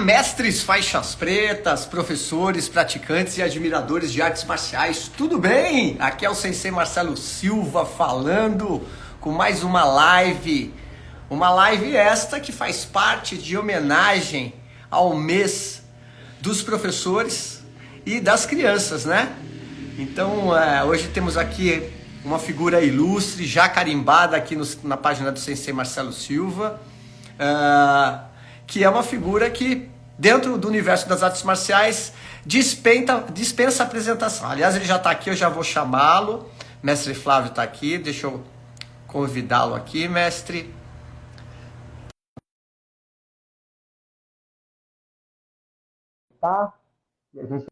Mestres, faixas pretas, professores, praticantes e admiradores de artes marciais, tudo bem? Aqui é o Sensei Marcelo Silva falando com mais uma live esta que faz parte de homenagem ao mês dos professores e das crianças, né? Então, hoje temos aqui uma figura ilustre, já carimbada aqui na página do Sensei Marcelo Silva, que é uma figura que, dentro do universo das artes marciais, dispensa apresentação. Aliás, ele já está aqui, eu já vou chamá-lo. Mestre Flávio está aqui, deixa eu convidá-lo aqui, mestre. Tá? E a gente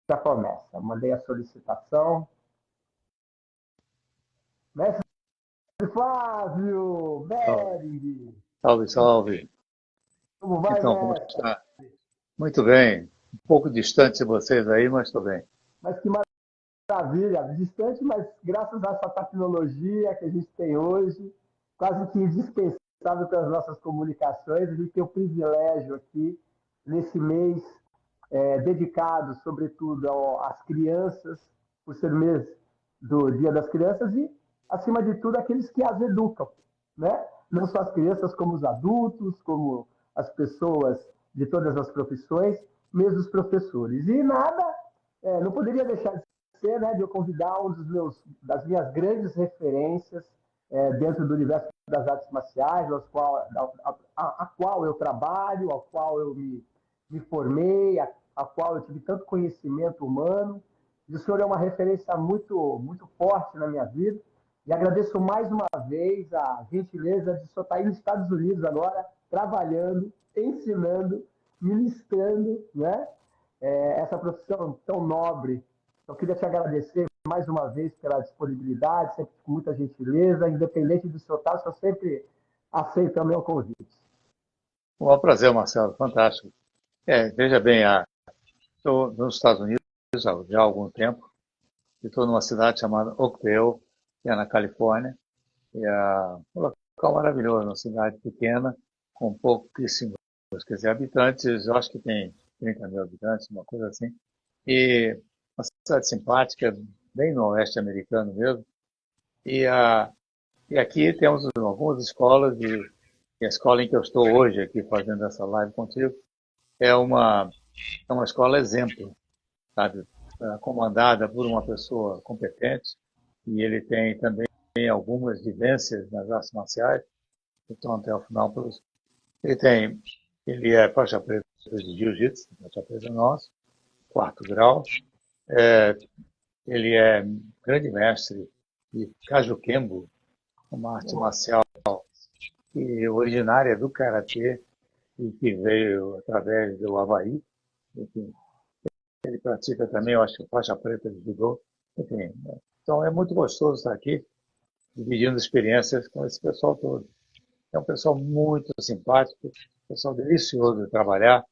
já começa. Mandei a solicitação. Mestre Flávio, Bering. Salve, salve. Como vai, Então, como mestre? está? Muito bem. Um pouco distante de vocês aí, mas estou bem. Mas que maravilha. Distante, mas graças a essa tecnologia que a gente tem hoje, quase que indispensável para as nossas comunicações, a gente tem o privilégio aqui, nesse mês, dedicado, sobretudo, às crianças, por ser mês do Dia das Crianças e, acima de tudo, aqueles que as educam, né? Não só as crianças, como os adultos, como as pessoas de todas as profissões, mesmo os professores. E não poderia deixar de ser, né, de eu convidar das minhas grandes referências dentro do universo das artes marciais, a qual eu trabalho, a qual eu me formei, a qual eu tive tanto conhecimento humano. E o senhor é uma referência muito, muito forte na minha vida. E agradeço mais uma vez a gentileza de o senhor estar aí nos Estados Unidos agora, trabalhando, ensinando, ministrando, né? Essa profissão tão nobre. Eu queria te agradecer mais uma vez pela disponibilidade, sempre com muita gentileza, independente do seu estar, o senhor sempre aceita o meu convite. É um prazer, Marcelo. Fantástico. Veja bem, estou nos Estados Unidos já há algum tempo. Estou numa cidade chamada Oakville, que é na Califórnia. Um local maravilhoso, uma cidade pequena, com pouquíssimos, quer dizer, habitantes, eu acho que tem 30 mil habitantes, uma coisa assim. E uma cidade simpática, bem no oeste americano mesmo. E aqui temos algumas escolas, e a escola em que eu estou hoje, aqui fazendo essa live contigo, é uma escola exemplo, sabe? Comandada por uma pessoa competente, e ele tem também algumas vivências nas artes marciais, então até o final. Ele é faixa preta de jiu-jitsu, faixa preta nosso, 4º grau. Ele é grande mestre de Kajukenbo, uma arte marcial originária do Karatê e que veio através do Havaí. Enfim, ele pratica também, eu acho, faixa preta de judô. Enfim, então é muito gostoso estar aqui, dividindo experiências com esse pessoal todo. É um pessoal muito simpático, pessoal delicioso de trabalhar,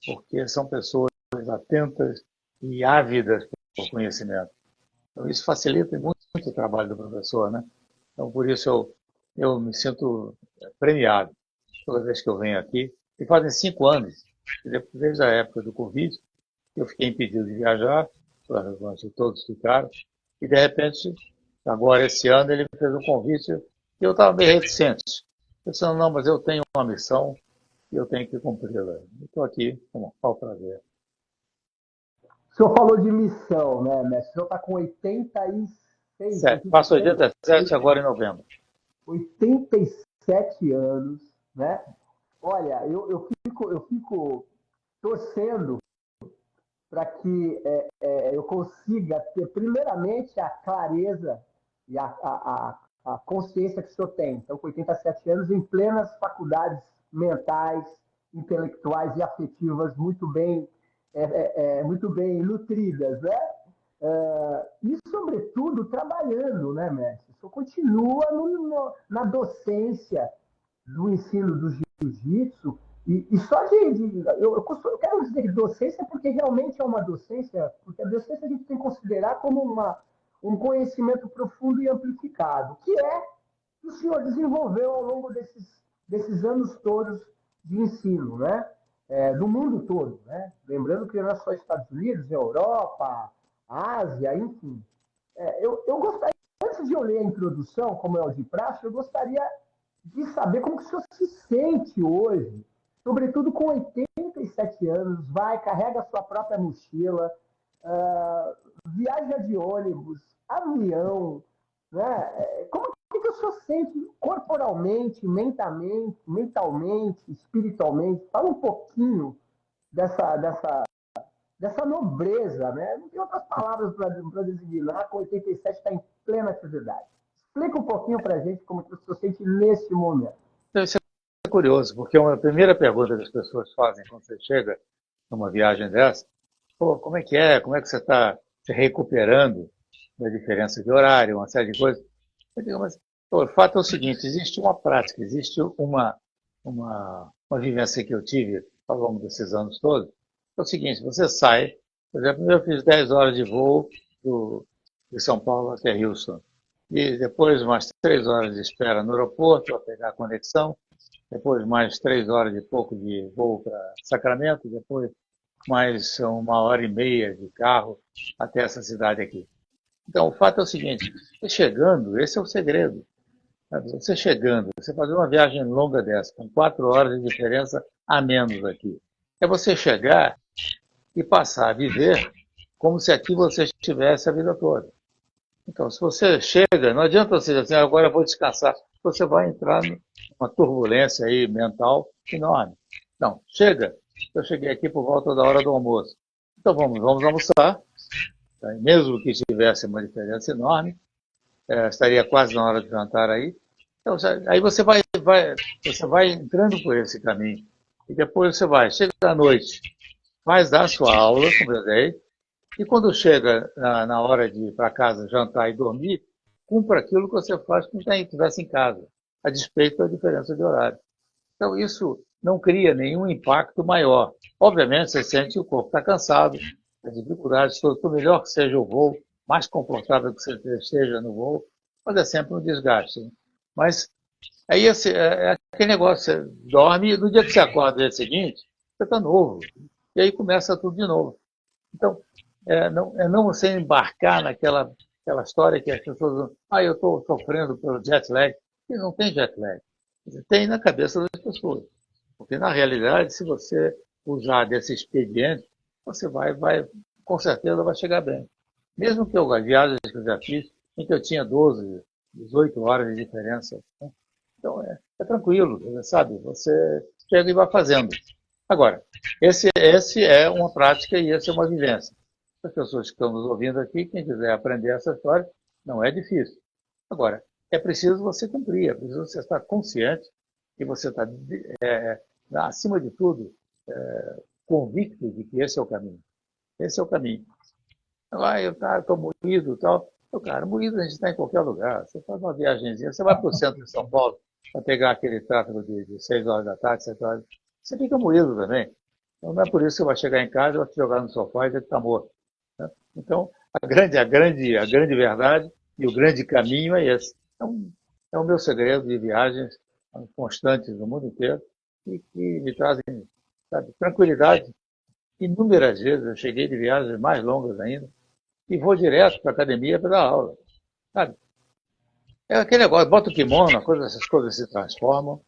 porque são pessoas atentas e ávidas por conhecimento. Então isso facilita muito o trabalho do professor, né? Então por isso eu me sinto premiado toda vez que eu venho aqui. E fazem 5 anos, desde a época do Covid, eu fiquei impedido de viajar, por razões que todos ficaram, e de repente, agora esse ano, ele me fez um convite e eu estava bem reticente. Eu disse, não, mas eu tenho uma missão e eu tenho que cumpri-la. Estou aqui, com o prazer. O senhor falou de missão, né, mestre? O senhor está com 86, Faço 87 agora em novembro. 87 anos, né? Olha, eu fico torcendo para que eu consiga ter, primeiramente, a clareza e a consciência que o senhor tem. Então, com 87 anos, em plenas faculdades mentais, intelectuais e afetivas muito bem nutridas, né? E, sobretudo, trabalhando, né, mestre? O senhor continua na docência do ensino do jiu-jitsu, e só eu quero dizer docência porque realmente é uma docência, porque a docência a gente tem que considerar como um conhecimento profundo e amplificado, que o senhor desenvolveu ao longo desses anos todos de ensino, né? do mundo todo, né? Lembrando que não é só Estados Unidos, Europa, Ásia, enfim. Eu gostaria, antes de eu ler a introdução, como é o de praxe, eu gostaria de saber como que o senhor se sente hoje, sobretudo com 87 anos, carrega a sua própria mochila, viaja de ônibus, avião, né? Como que o senhor sente corporalmente, mentalmente, espiritualmente? Fala um pouquinho dessa nobreza, né? Não tem outras palavras para designar, com 87 está em plena atividade. Explica um pouquinho para a gente como que o senhor sente nesse momento. Isso é curioso, porque uma primeira pergunta que as pessoas fazem quando você chega numa viagem dessa, pô, como é que é? Como é que você está se recuperando da diferença de horário, uma série de coisas? Eu digo, mas pô, o fato é o seguinte, existe uma prática, existe uma vivência que eu tive ao longo desses anos todos. É o seguinte, você sai, por exemplo, eu fiz 10 horas de voo de São Paulo até Houston. E depois mais 3 horas de espera no aeroporto para pegar a conexão. Depois mais 3 horas e pouco de voo para Sacramento. Depois mais 1h30 de carro até essa cidade aqui. Então, o fato é o seguinte, você chegando, esse é o segredo. Sabe? Você chegando, você fazer uma viagem longa dessa, com 4 horas de diferença a menos aqui. É você chegar e passar a viver como se aqui você estivesse a vida toda. Então, se você chega, não adianta você dizer assim, agora eu vou descansar. Você vai entrar numa turbulência aí mental enorme. Não, chega. Eu cheguei aqui por volta da hora do almoço. Então vamos almoçar. Mesmo que tivesse uma diferença enorme, estaria quase na hora de jantar aí. Então, aí você vai entrando por esse caminho. E depois você chega à noite, faz a sua aula, como eu dei, e quando chega na hora de ir para casa jantar e dormir, cumpra aquilo que você faz como se estivesse em casa, a despeito da diferença de horário. Então, isso não cria nenhum impacto maior. Obviamente, você sente que o corpo está cansado, as dificuldades, por melhor que seja o voo, mais confortável que você esteja no voo, mas é sempre um desgaste. Né? Mas aí é aquele negócio, você dorme e no dia que você acorda no dia seguinte, você está novo. E aí começa tudo de novo. Então, não você embarcar naquela história que as pessoas dizem, eu estou sofrendo pelo jet lag. E não tem jet lag. Tem na cabeça das pessoas. Porque, na realidade, se você usar desse expediente, você com certeza vai chegar bem. Mesmo que viagens que eu já fiz, em que eu tinha 12, 18 horas de diferença. Né? Então, é tranquilo, sabe? Você chega e vai fazendo. Agora, esse é uma prática e essa é uma vivência. As pessoas que estão nos ouvindo aqui, quem quiser aprender essa história, não é difícil. Agora, é preciso você cumprir, é preciso você estar consciente que você está, acima de tudo, convicto de que esse é o caminho. Esse é o caminho. Eu estou moído e tal. Cara, moído a gente está em qualquer lugar. Você faz uma viagemzinha, você vai para o centro de São Paulo para pegar aquele tráfego de 6 horas da tarde, 7 horas. Você fica moído também. Então não é por isso que você vai chegar em casa, vai te jogar no sofá e dizer que está morto. Né? Então, a grande verdade e o grande caminho é esse. Então, é o meu segredo de viagens constantes no mundo inteiro e que me trazem, sabe, tranquilidade. Inúmeras vezes eu cheguei de viagens mais longas ainda e vou direto para a academia para dar aula. Sabe? É aquele negócio, bota o kimono, essas coisas se transformam.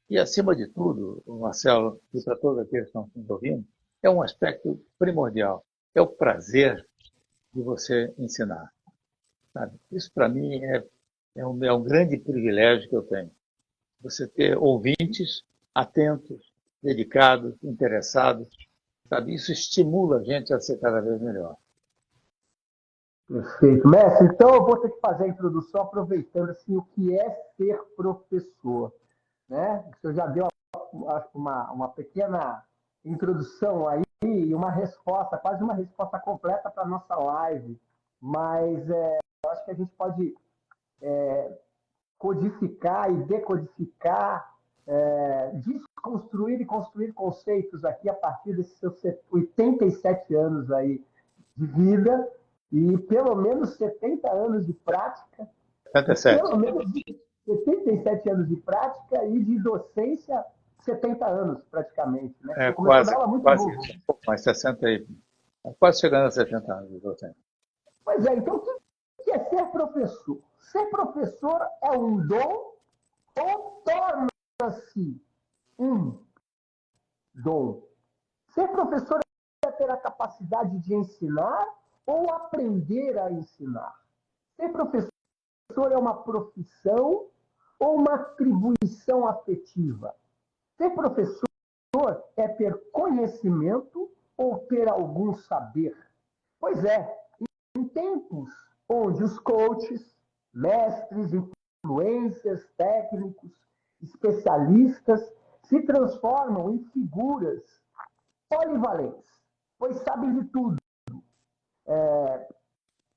E, acima de tudo, Marcelo, e para todos aqueles que estão nos ouvindo, é um aspecto primordial. É o prazer de você ensinar. Sabe? Isso, para mim, é um grande privilégio que eu tenho. Você ter ouvintes atentos, dedicados, interessados. Sabe? Isso estimula a gente a ser cada vez melhor. Perfeito. Mestre, então eu vou ter que fazer a introdução aproveitando assim, o que é ser professor. Né? O senhor já deu uma pequena introdução aí e uma resposta, quase uma resposta completa para a nossa live. Mas eu acho que a gente pode codificar e decodificar, desconstruir e construir conceitos aqui a partir desses seus 87 anos aí de vida e pelo menos 70 anos de prática. 77. Pelo menos 77 anos de prática e de docência 70 anos, praticamente, né? É Você começou a dar quase, aula muito quase novo. isso, um pouco mais, 60 e, quase chegando a 70 anos, você. Pois é, então o que é ser professor? Ser professor é um dom ou torna-se um dom? Ser professor é ter a capacidade de ensinar ou aprender a ensinar? Ser professor é uma profissão ou uma atribuição afetiva? Ser professor é ter conhecimento ou ter algum saber? Pois é, em tempos onde os coaches, mestres, influencers, técnicos, especialistas se transformam em figuras polivalentes, pois sabem de tudo,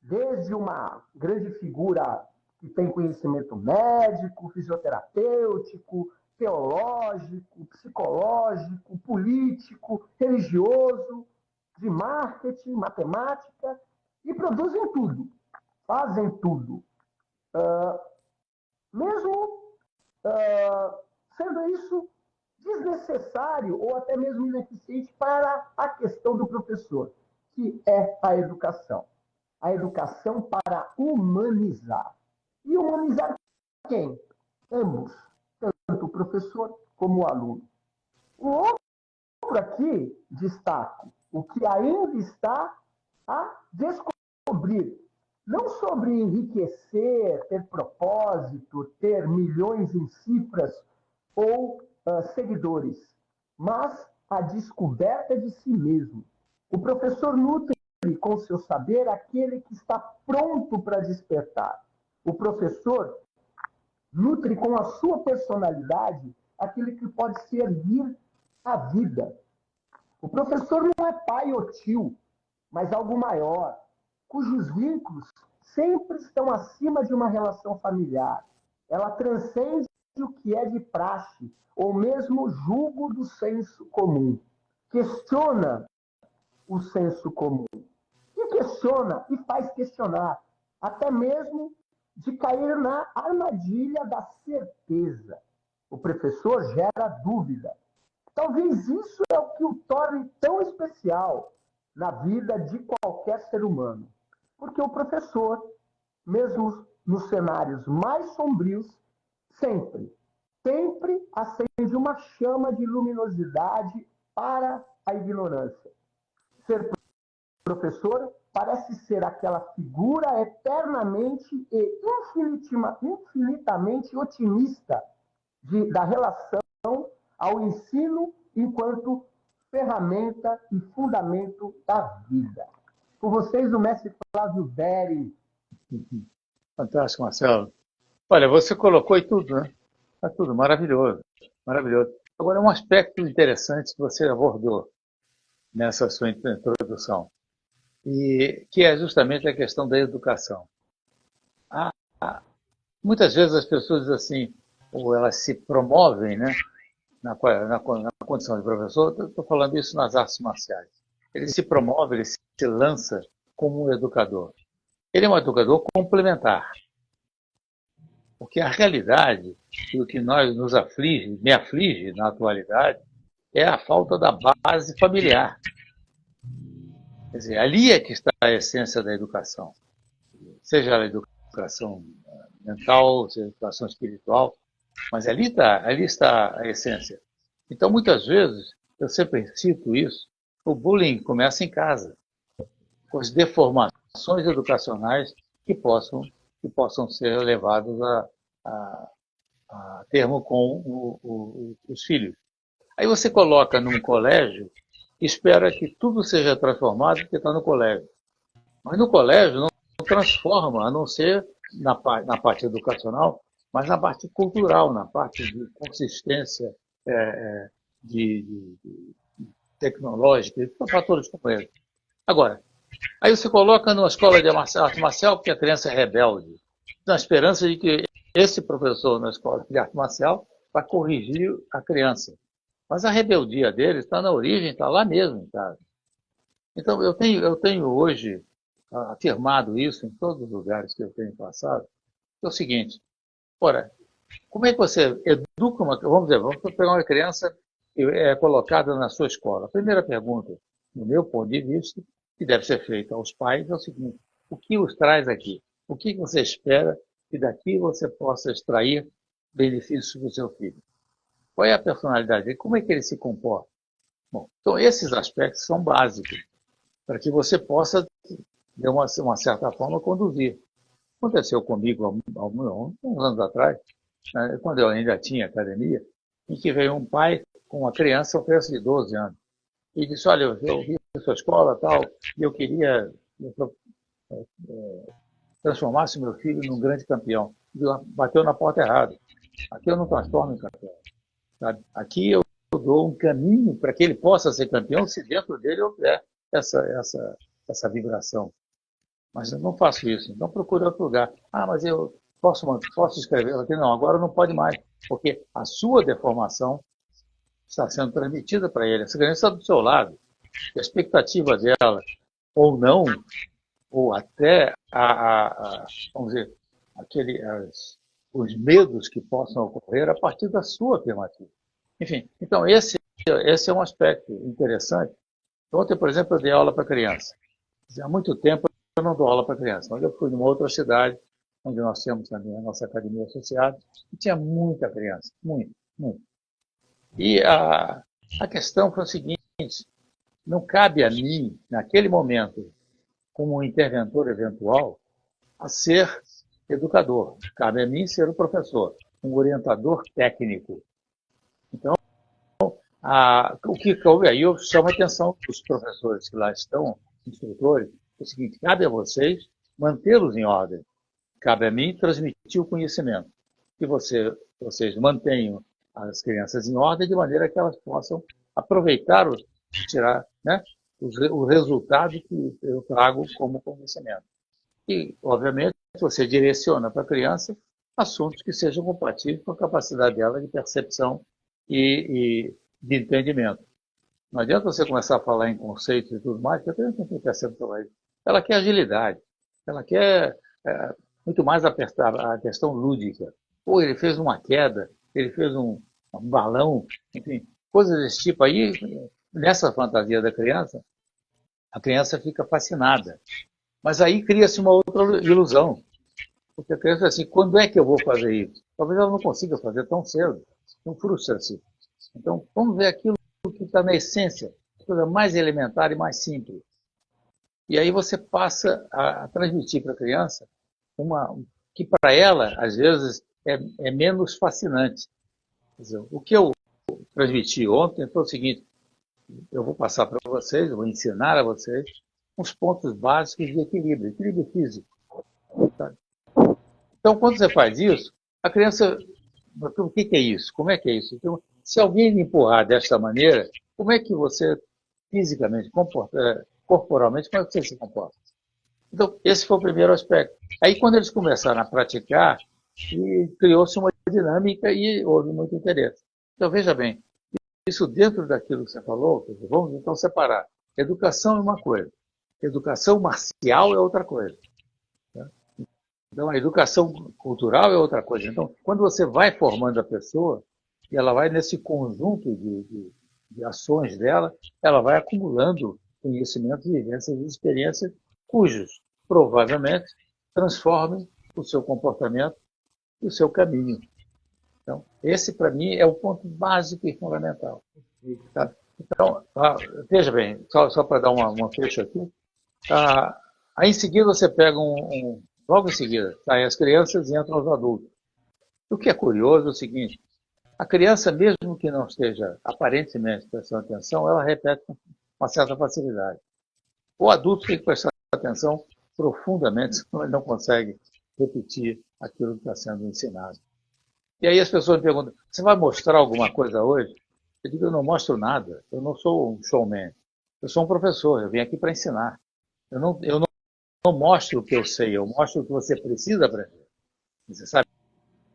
desde uma grande figura que tem conhecimento médico, fisioterapêutico, teológico, psicológico, político, religioso, de marketing, matemática, e produzem tudo, fazem tudo. Mesmo sendo isso desnecessário ou até mesmo ineficiente para a questão do professor, que é a educação. A educação para humanizar. E humanizar quem? Ambos, tanto o professor como o aluno. O outro aqui destaco o que ainda está a descobrir. Não sobre enriquecer, ter propósito, ter milhões em cifras ou seguidores, mas a descoberta de si mesmo. O professor nutre com seu saber aquele que está pronto para despertar. O professor nutre com a sua personalidade aquele que pode servir a vida. O professor não é pai ou tio, mas algo maior, cujos vínculos sempre estão acima de uma relação familiar. Ela transcende o que é de praxe, ou mesmo o julgo do senso comum. Questiona o senso comum. E questiona e faz questionar, até mesmo de cair na armadilha da certeza. O professor gera dúvida. Talvez isso é o que o torne tão especial na vida de qualquer ser humano. Porque o professor, mesmo nos cenários mais sombrios, sempre acende uma chama de luminosidade para a ignorância. Ser professor parece ser aquela figura eternamente e infinitamente otimista da relação ao ensino enquanto ferramenta e fundamento da vida. Com vocês, o mestre Flávio Beri. Fantástico, Marcelo. Olha, você colocou aí tudo, né? Está tudo maravilhoso, maravilhoso. Agora, um aspecto interessante que você abordou nessa sua introdução, e que é justamente a questão da educação. Muitas vezes as pessoas dizem assim, ou elas se promovem, né, na condição de professor, estou falando isso nas artes marciais. Ele se promove, ele se lança como um educador. Ele é um educador complementar. Porque a realidade, e o que nos aflige, me aflige na atualidade, é a falta da base familiar. Quer dizer, ali é que está a essência da educação. Seja a educação mental, seja a educação espiritual, mas ali está a essência. Então, muitas vezes, eu sempre cito isso, o bullying começa em casa, com as deformações educacionais que possam ser levadas a termo com os filhos. Aí você coloca num colégio e espera que tudo seja transformado porque está no colégio. Mas no colégio não transforma, a não ser na parte educacional, mas na parte cultural, na parte de consistência de tecnológica, e fatores como esse. Agora, aí você coloca numa escola de arte marcial porque a criança é rebelde, na esperança de que esse professor na escola de arte marcial vai corrigir a criança. Mas a rebeldia dele está na origem, está lá mesmo em casa. Então, eu tenho hoje afirmado isso em todos os lugares que eu tenho passado, é o seguinte, ora, Como é que você educa vamos dizer, vamos pegar uma criança que é colocada na sua escola. A primeira pergunta, no meu ponto de vista, que deve ser feita aos pais é o seguinte: o que os traz aqui? O que você espera que daqui você possa extrair benefícios para o seu filho? Qual é a personalidade dele? Como é que ele se comporta? Bom, então esses aspectos são básicos para que você possa, de uma certa forma, conduzir. Aconteceu comigo há uns anos atrás, né, quando eu ainda tinha academia, em que veio um pai com uma criança, ao preço de 12 anos, e disse: olha, eu vi a sua escola tal, e eu queria transformasse meu filho num grande campeão. Bateu na porta errada. Aqui eu não transformo em campeão. Sabe? Aqui eu dou um caminho para que ele possa ser campeão se dentro dele houver essa vibração. Mas eu não faço isso. Então procure outro lugar. Ah, mas eu posso escrever aqui? Não, agora não pode mais, porque a sua deformação está sendo transmitida para ele. Essa criança está do seu lado. A expectativa dela, ou não, ou até vamos dizer, os medos que possam ocorrer a partir da sua afirmativa. Enfim, então esse é um aspecto interessante. Ontem, por exemplo, eu dei aula para criança. Há muito tempo eu não dou aula para criança, mas eu fui numa outra cidade, onde nós temos também a nossa academia associada, e tinha muita criança, muito, muito. E a questão foi o seguinte: não cabe a mim, naquele momento, como um interventor eventual, a ser educador. Cabe a mim ser o professor, um orientador técnico. Então, o que cabe aí, eu chamo a atenção dos professores que lá estão, instrutores, é o seguinte: cabe a vocês mantê-los em ordem. Cabe a mim transmitir o conhecimento. Que vocês mantenham as crianças em ordem de maneira que elas possam aproveitar, tirar, né, o resultado que eu trago como conhecimento. E, obviamente, você direciona para a criança assuntos que sejam compatíveis com a capacidade dela de percepção e de entendimento. Não adianta você começar a falar em conceitos e tudo mais, porque a criança não tem percepção aí. Ela quer agilidade, ela quer muito mais a questão lúdica. Pô, ele fez uma queda, ele fez um balão, enfim, coisas desse tipo. Aí, nessa fantasia da criança, a criança fica fascinada. Mas aí cria-se uma outra ilusão. Porque a criança diz assim: quando é que eu vou fazer isso? Talvez ela não consiga fazer tão cedo. Então frustra-se. Então vamos ver aquilo que está na essência, a coisa mais elementar e mais simples. E aí você passa a transmitir para a criança que para ela, às vezes, é menos fascinante. Quer dizer, o que eu transmiti ontem foi o seguinte: eu vou passar para vocês, eu vou ensinar a vocês uns pontos básicos de equilíbrio físico. Tá? Então, quando você faz isso, a criança, o que é isso? Como é que é isso? Então, se alguém lhe empurrar desta maneira, como é que você, fisicamente, corporalmente, como é que você se comporta? Então, esse foi o primeiro aspecto. Aí, quando eles começaram a praticar, criou-se uma dinâmica e houve muito interesse. Então, veja bem, isso dentro daquilo que você falou, vamos então separar. Educação é uma coisa, educação marcial é outra coisa. Então, a educação cultural é outra coisa. Então, quando você vai formando a pessoa, e ela vai nesse conjunto de ações dela, ela vai acumulando conhecimentos, vivências e experiências cujos, provavelmente, transformem o seu comportamento e o seu caminho. Então, esse, para mim, é o ponto básico e fundamental. Tá? Então, veja bem, só para dar uma fecha aqui, aí em seguida você pega logo em seguida, saem as crianças e entram os adultos. O que é curioso é o seguinte: a criança, mesmo que não esteja aparentemente prestando atenção, ela repete com uma certa facilidade. O adulto tem que prestar atenção profundamente, senão ele não consegue repetir aquilo que está sendo ensinado. E aí as pessoas me perguntam: você vai mostrar alguma coisa hoje? Eu digo: eu não mostro nada, eu não sou um showman, eu sou um professor, eu vim aqui para ensinar. Eu não mostro o que eu sei, eu mostro o que você precisa aprender. Você sabe?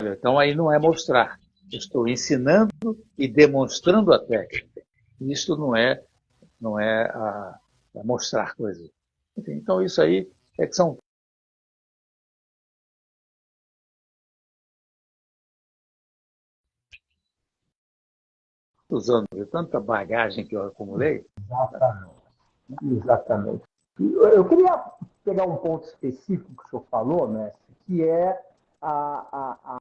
Então aí não é mostrar, eu estou ensinando e demonstrando a técnica. Isso não é mostrar coisas. Enfim, então isso aí é que são tantos anos, de tanta bagagem que eu acumulei. Exatamente. Exatamente. Eu queria pegar um ponto específico que o senhor falou, mestre, que é a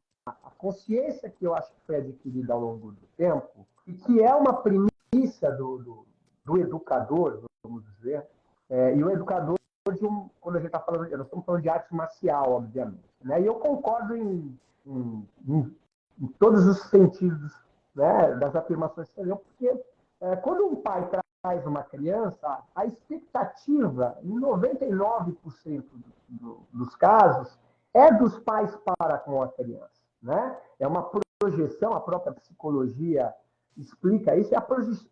consciência que eu acho que foi adquirida ao longo do tempo e que é uma premissa do educador, vamos dizer, e o educador, quando a gente está falando, nós estamos falando de arte marcial, obviamente, né? E eu concordo em todos os sentidos, né, das afirmações que você deu, porque quando um pai traz uma criança, a expectativa, em 99% dos casos, é dos pais para com a criança. Né? É uma projeção, a própria psicologia explica isso, é a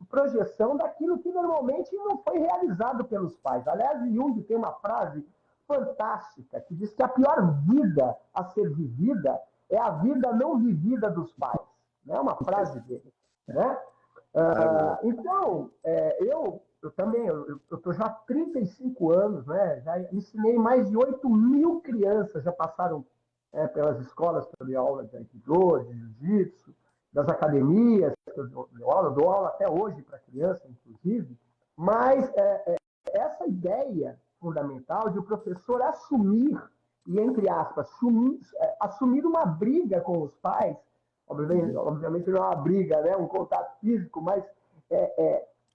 projeção daquilo que normalmente não foi realizado pelos pais. Aliás, Jung tem uma frase fantástica que diz que a pior vida a ser vivida é a vida não vivida dos pais. É uma frase dele. Né? Então, eu também, eu estou já há 35 anos, né? Já ensinei mais de 8.000 crianças, já passaram pelas escolas que eu dei aula de Aikido, de Jiu-Jitsu, das academias que eu dou aula até hoje para criança, inclusive, mas essa ideia fundamental de o professor assumir, e entre aspas, assumir uma briga com os pais, obviamente não é uma briga, né? Um contato físico, mas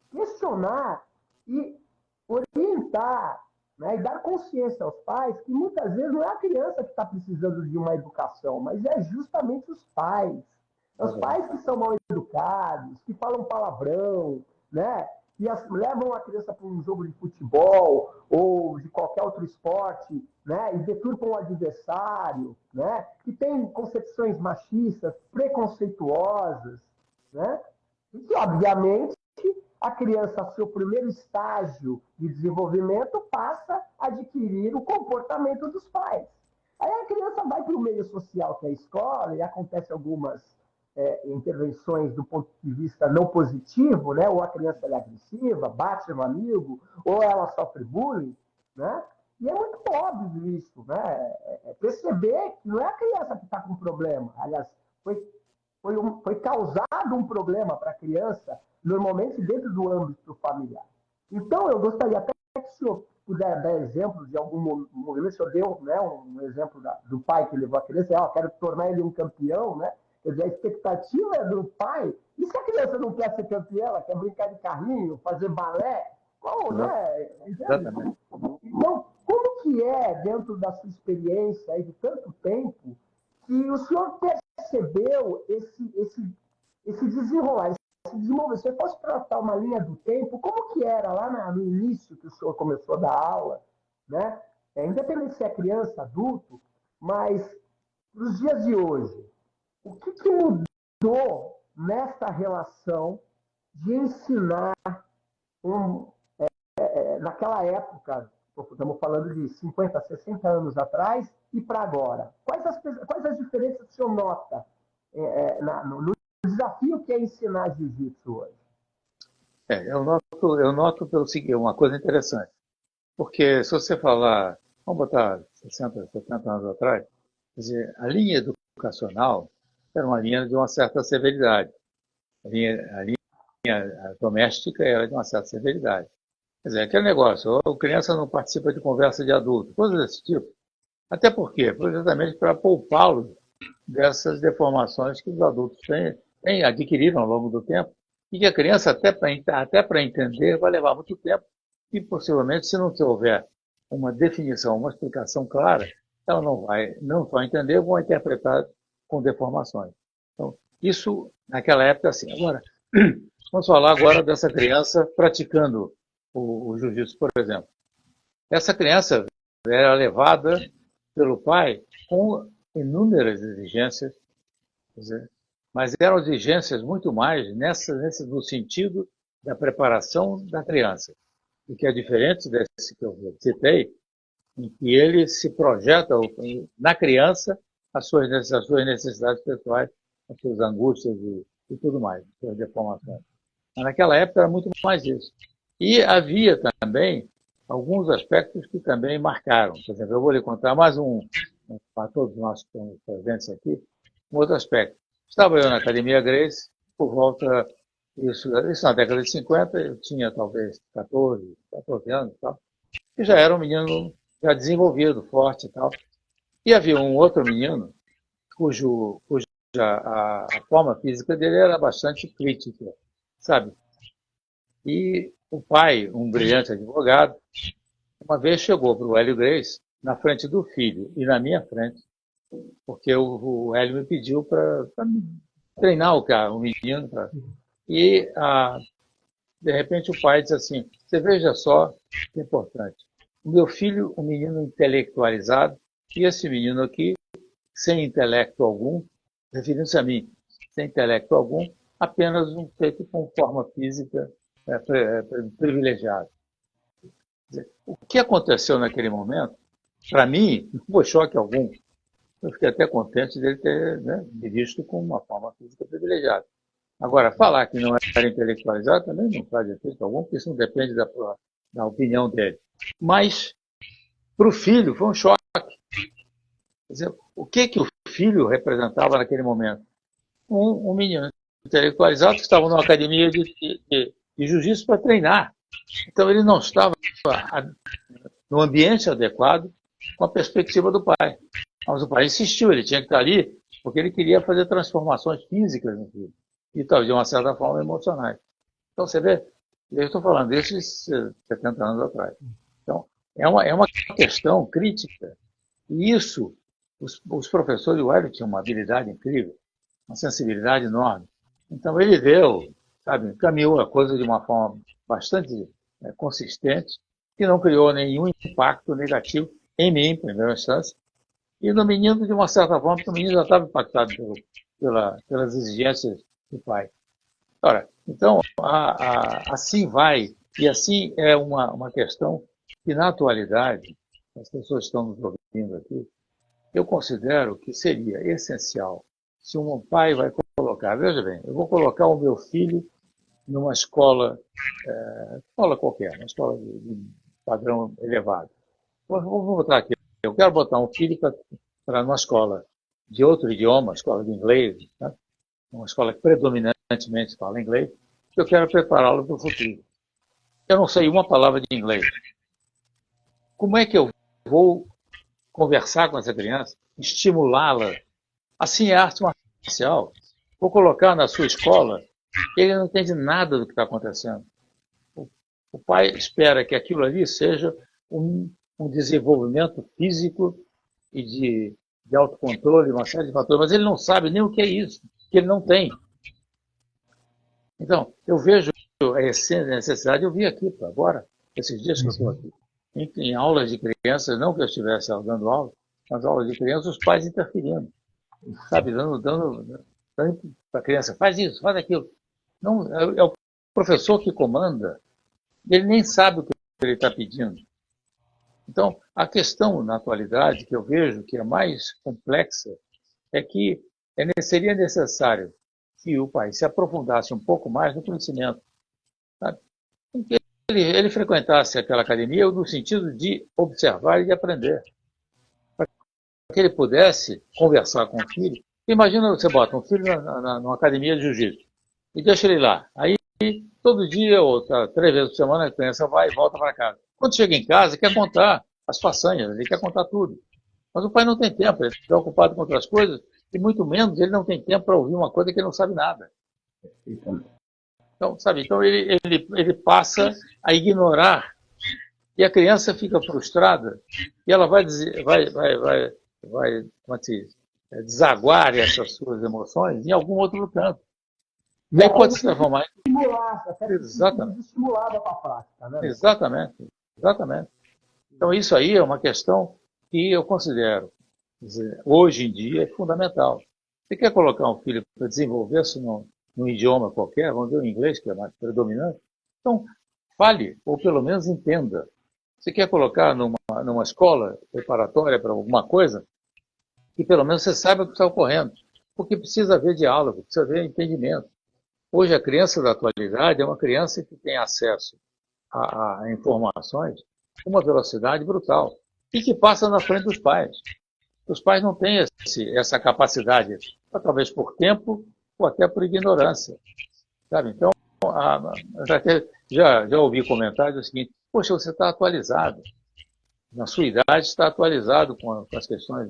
questionar e orientar, né? E dar consciência aos pais que muitas vezes não é a criança que está precisando de uma educação, mas é justamente os pais. Os pais que são mal educados, que falam palavrão, né? Que levam a criança para um jogo de futebol ou de qualquer outro esporte, né? E deturpam o adversário, né? Que tem concepções machistas, preconceituosas, né? E que, obviamente, a criança, ao seu primeiro estágio de desenvolvimento, passa a adquirir o comportamento dos pais. Aí a criança vai para o meio social, que é a escola, e acontece algumas intervenções do ponto de vista não positivo, né? Ou a criança é agressiva, bate no amigo, ou ela sofre bullying, né? E é muito óbvio isso, né? Perceber que não é a criança que está com problema. Aliás, foi causado um problema para a criança, normalmente dentro do âmbito familiar. Então, eu gostaria até que o senhor puder dar exemplo de algum movimento. O senhor deu, né, um exemplo do pai que levou a criança, quero tornar ele um campeão, né? Quer dizer, a expectativa é do pai. E se a criança não quer ser campeã, ela quer brincar de carrinho, fazer balé? Como, né? Exatamente. Então, como que é, dentro da sua experiência aí de tanto tempo, que o senhor percebeu esse desenrolar, esse desenvolver? Se você fosse tratar uma linha do tempo, como que era lá no início que o senhor começou a dar aula, né? Independente se é criança, adulto, mas nos dias de hoje, o que mudou nessa relação de ensinar naquela época, estamos falando de 50, 60 anos atrás, e para agora? Quais as diferenças que o senhor nota no desafio que é ensinar jiu-jitsu hoje? Eu noto pelo seguinte, uma coisa interessante. Porque se você falar, vamos botar 60, 70 anos atrás, quer dizer, a linha educacional era uma linha de uma certa severidade. A linha doméstica era de uma certa severidade. Quer dizer, aquele negócio, a criança não participa de conversa de adulto, coisas desse tipo. Até porque, exatamente para poupá-los dessas deformações que os adultos adquiriram ao longo do tempo, e que a criança, até para entender, vai levar muito tempo, e possivelmente, se não houver uma definição, uma explicação clara, ela não vai entender, vão interpretar com deformações. Então, isso naquela época assim. Agora, vamos falar agora dessa criança praticando o jiu-jitsu, por exemplo. Essa criança era levada pelo pai com inúmeras exigências, quer dizer, mas eram exigências muito mais no sentido da preparação da criança, e que é diferente desse que eu citei, em que ele se projeta na criança as suas necessidades pessoais, as suas angústias e tudo mais, as suas deformações. Mas naquela época era muito mais isso. E havia também alguns aspectos que também marcaram. Por exemplo, eu vou lhe contar mais para todos nós que estamos presentes aqui, um outro aspecto. Estava eu na Academia Gracie por volta Isso na década de 50, eu tinha talvez 14 anos e tal, e já era um menino já desenvolvido, forte e tal. E havia um outro menino cuja a forma física dele era bastante crítica, sabe? E o pai, um brilhante advogado, uma vez chegou para o Hélio Grace na frente do filho e na minha frente, porque o Hélio me pediu para treinar o menino. E, de repente, o pai disse assim: você veja só que é importante. O meu filho, um menino intelectualizado, e esse menino aqui, sem intelecto algum, referindo-se a mim, sem intelecto algum, apenas um feito com forma física privilegiada. O que aconteceu naquele momento, para mim, não foi choque algum. Eu fiquei até contente dele ter, né, me visto com uma forma física privilegiada. Agora, falar que não era intelectualizado também não faz efeito algum, porque isso não depende da opinião dele. Mas, para o filho, foi um choque. Quer dizer, o que o filho representava naquele momento? Um menino intelectualizado que estava numa academia de jiu-jitsu para treinar. Então, ele não estava no ambiente adequado com a perspectiva do pai. Mas o pai insistiu, ele tinha que estar ali porque ele queria fazer transformações físicas no filho. E talvez de uma certa forma emocionais. Então você vê, eu estou falando desses 70 anos atrás. Então, é uma questão crítica. E isso, os professores, o Hélio tinha uma habilidade incrível, uma sensibilidade enorme. Então ele deu, sabe, caminhou a coisa de uma forma bastante consistente, que não criou nenhum impacto negativo em mim, em primeira instância, e no menino, de uma certa forma, porque o menino já estava impactado pelas exigências do pai. Ora, então, assim vai, e assim é uma questão que, na atualidade, as pessoas estão nos ouvindo aqui, eu considero que seria essencial, se um pai vai colocar, veja bem, eu vou colocar o meu filho numa escola qualquer, uma escola de padrão elevado. Vou botar aqui, eu quero botar um filho para uma escola de outro idioma, escola de inglês, né? Uma escola que predominantemente fala inglês, eu quero prepará-lo para o futuro. Eu não sei uma palavra de inglês. Como é que eu vou conversar com essa criança, estimulá-la? Assim é arte marcial. Vou colocar na sua escola, ele não entende nada do que está acontecendo. O pai espera que aquilo ali seja um desenvolvimento físico e de autocontrole, uma série de fatores, mas ele não sabe nem o que é isso, que ele não tem. Então, eu vejo a essência da necessidade, eu vi aqui agora, esses dias que eu estou aqui, em aulas de crianças, não que eu estivesse dando aula, mas aulas de crianças, os pais interferindo, sabe, dando para a criança, faz isso, faz aquilo. Não, é o professor que comanda, ele nem sabe o que ele está pedindo. Então, a questão na atualidade, que eu vejo que é mais complexa, é que seria necessário que o pai se aprofundasse um pouco mais no conhecimento. Sabe? Que ele frequentasse aquela academia no sentido de observar e de aprender. Para que ele pudesse conversar com o filho. Imagina você bota um filho numa academia de jiu-jitsu e deixa ele lá. Aí, todo dia, ou 3 vezes por semana, a criança vai e volta para casa. Quando chega em casa, quer contar as façanhas, ele quer contar tudo. Mas o pai não tem tempo, ele está ocupado com outras coisas, e muito menos ele não tem tempo para ouvir uma coisa que ele não sabe nada. Então, sabe, então ele passa a ignorar, e a criança fica frustrada, e ela vai como é que se diz? Desaguar essas suas emoções em algum outro canto. E aí pode se transformar em... Estimular, até Exatamente. estimulada para a prática, né? Exatamente. Então, isso aí é uma questão que eu considero, dizer, hoje em dia, é fundamental. Você quer colocar um filho para desenvolver-se num idioma qualquer, vamos dizer o inglês, que é mais predominante, então, fale, ou pelo menos entenda. Você quer colocar numa escola preparatória para alguma coisa, que pelo menos você saiba o que está ocorrendo. Porque precisa haver diálogo, precisa haver entendimento. Hoje, a criança da atualidade é uma criança que tem acesso a informações com uma velocidade brutal e que passa na frente dos pais. Os pais não têm essa capacidade, talvez por tempo ou até por ignorância. Sabe? Então, já ouvi comentários do seguinte: poxa, você está atualizado. Na sua idade, está atualizado com as questões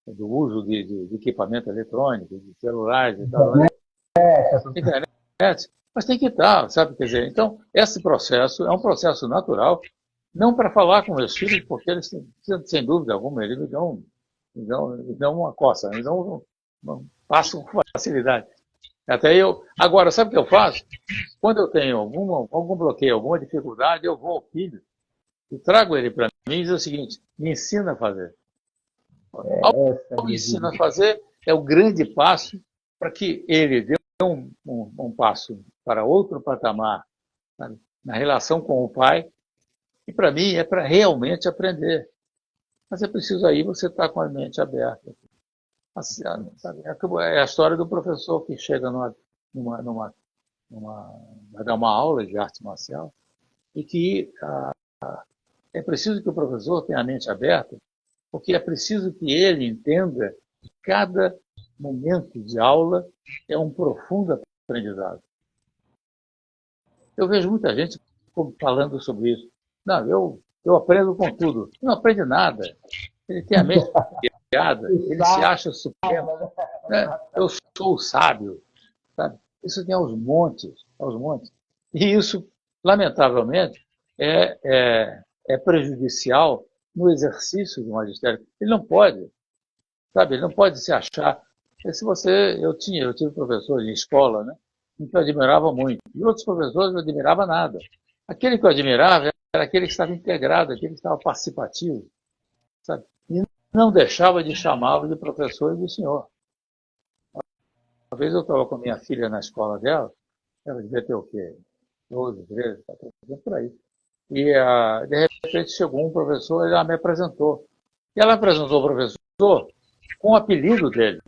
do uso de equipamento eletrônico, de celulares e tal, né? Internet. Mas tem que estar, sabe? Quer dizer, então, esse processo é um processo natural, não para falar com meus filhos, porque eles, sem dúvida alguma, eles me dão uma coça, eles não passam com facilidade. Até eu. Agora, sabe o que eu faço? Quando eu tenho algum bloqueio, alguma dificuldade, eu vou ao filho e trago ele para mim e diz o seguinte: me ensina a fazer. Ao me ensina a fazer é o grande passo para que ele dê um passo para outro patamar, sabe, na relação com o pai, e para mim é para realmente aprender. Mas é preciso aí você estar com a mente aberta. Assim, sabe, é a história do professor que chega vai dar uma aula de arte marcial e que é preciso que o professor tenha a mente aberta, porque é preciso que ele entenda que cada momento de aula é um profundo aprendizado. Eu vejo muita gente falando sobre isso. Não, eu aprendo com tudo. Não aprende nada. Ele tem a mente piada, ele se acha supremo. Né? Eu sou o sábio. Sabe? Isso tem aos montes, aos montes. E isso, lamentavelmente, é prejudicial no exercício do magistério. Ele não pode, sabe? Ele não pode se achar. Eu tive professor em escola, né? Que eu admirava muito. E outros professores eu admirava nada. Aquele que eu admirava era aquele que estava integrado, aquele que estava participativo, sabe? E não deixava de chamá-lo de professor e de senhor. Uma vez eu estava com a minha filha na escola dela, ela devia ter o quê? 12, 13, 14, por aí. E, de repente, chegou um professor e ela me apresentou. E ela apresentou o professor com o apelido dele.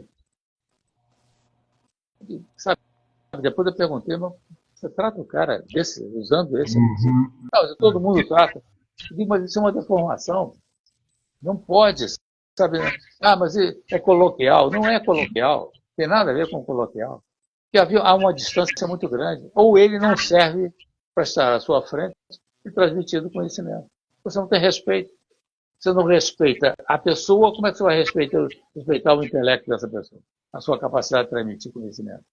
E, sabe, depois eu perguntei, mas você trata o cara usando esse apelido? Não, todo mundo trata. Eu digo, mas isso é uma deformação. Não pode, sabe? Mas é coloquial. Não é coloquial. Tem nada a ver com coloquial. Porque há uma distância muito grande. Ou ele não serve para estar à sua frente e transmitir o conhecimento. Você não tem respeito. Você não respeita a pessoa, como é que você vai respeitar o intelecto dessa pessoa? A sua capacidade de transmitir conhecimento.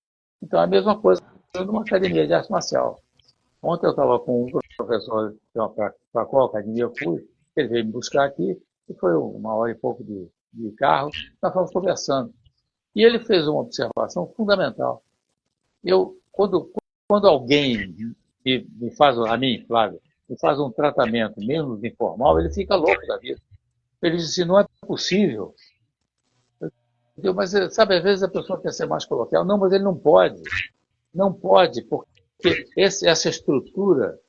Então, é a mesma coisa numa academia de arte marcial. Ontem eu estava com um professor para qual academia eu fui, ele veio me buscar aqui, e foi 1 hora e pouco de carro, nós fomos conversando. E ele fez uma observação fundamental. Quando alguém me faz, a mim, Flávio, me faz um tratamento menos informal, ele fica louco da vida. Ele diz assim: não é possível. Mas, sabe, às vezes a pessoa quer ser mais coloquial. Não, mas ele não pode. Não pode, porque essa estrutura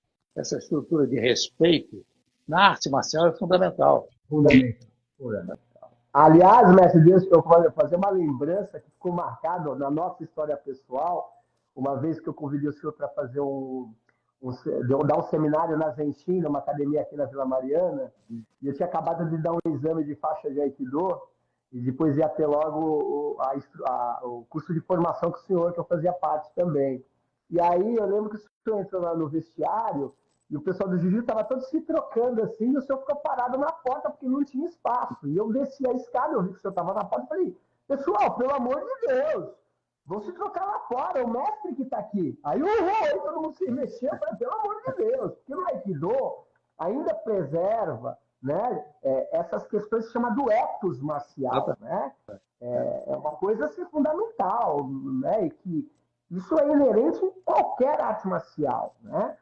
de respeito na arte marcial é fundamental. Fundamental. Aliás, mestre Deus, eu vou fazer uma lembrança que ficou marcada na nossa história pessoal, uma vez que eu convidei o senhor para fazer dar um seminário na Zenshin, numa academia aqui na Vila Mariana, e eu tinha acabado de dar um exame de faixa de Aikido, e depois ia ter logo o curso de formação com o senhor, que eu fazia parte também. E aí eu lembro que o senhor entrou lá no vestiário, e o pessoal do jiu-jitsu estava todo se trocando assim, e o senhor ficou parado na porta porque não tinha espaço. E eu desci a escada, eu vi que o senhor estava na porta e falei: pessoal, pelo amor de Deus, vão se trocar lá fora, é o mestre que está aqui. Aí todo mundo se mexeu, eu falei: pelo amor de Deus, porque no Aikido ainda preserva, né, essas questões que se chama do ethos marcial, né? É uma coisa assim, fundamental, né? E que isso é inerente em qualquer arte marcial, né?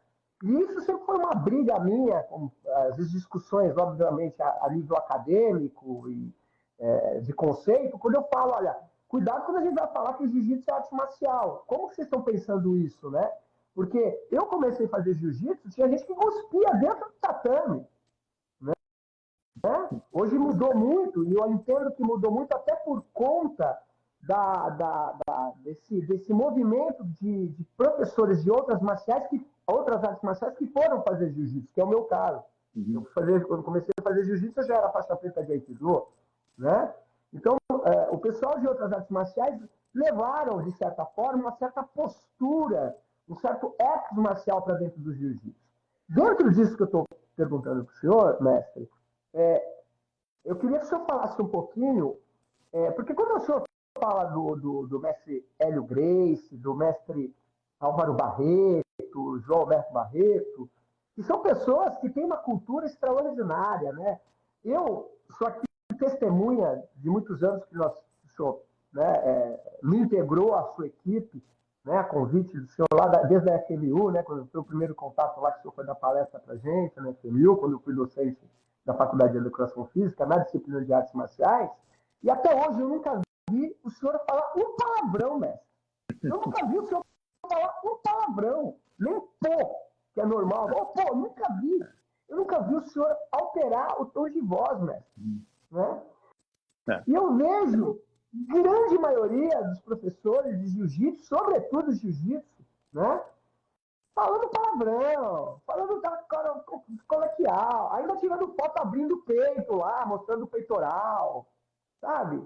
E isso sempre foi uma briga minha, com as discussões, obviamente, a nível acadêmico e de conceito, quando eu falo: olha, cuidado quando a gente vai falar que jiu-jitsu é arte marcial. Como que vocês estão pensando isso, né? Porque eu comecei a fazer jiu-jitsu, tinha gente que cuspia dentro do tatame. Né? Hoje mudou muito, e eu entendo que mudou muito até por conta desse movimento de professores de outras artes marciais que foram fazer jiu-jitsu, que é o meu caso. Quando comecei a fazer jiu-jitsu, eu já era faixa preta de Aikido, né? Então, o pessoal de outras artes marciais levaram, de certa forma, uma certa postura um certo ethos marcial para dentro do jiu-jitsu. Dentro disso que eu estou perguntando para o senhor, mestre, eu queria que o senhor falasse um pouquinho, porque quando o senhor fala do mestre Hélio Gracie, do mestre Álvaro Barreto, João Alberto Barreto, que são pessoas que têm uma cultura extraordinária, né? Eu sou aqui testemunha de muitos anos que o senhor, né, me integrou à sua equipe, né, a convite do senhor lá desde a FMU, né, quando foi o primeiro contato lá que o senhor foi dar palestra para a gente, na FMU, quando eu fui docente da Faculdade de Educação Física, na disciplina de artes marciais, e até hoje eu nunca vi o senhor falar um palavrão, mestre. Eu nunca vi o senhor falar um palavrão, nem pô, que é normal. Oh, pô, nunca vi. Eu nunca vi o senhor alterar o tom de voz, mestre. Né? E eu vejo grande maioria dos professores de jiu-jitsu, sobretudo jiu-jitsu, né? Falando palavrão, falando coloquial, ainda tirando foto abrindo o peito lá, mostrando o peitoral, sabe?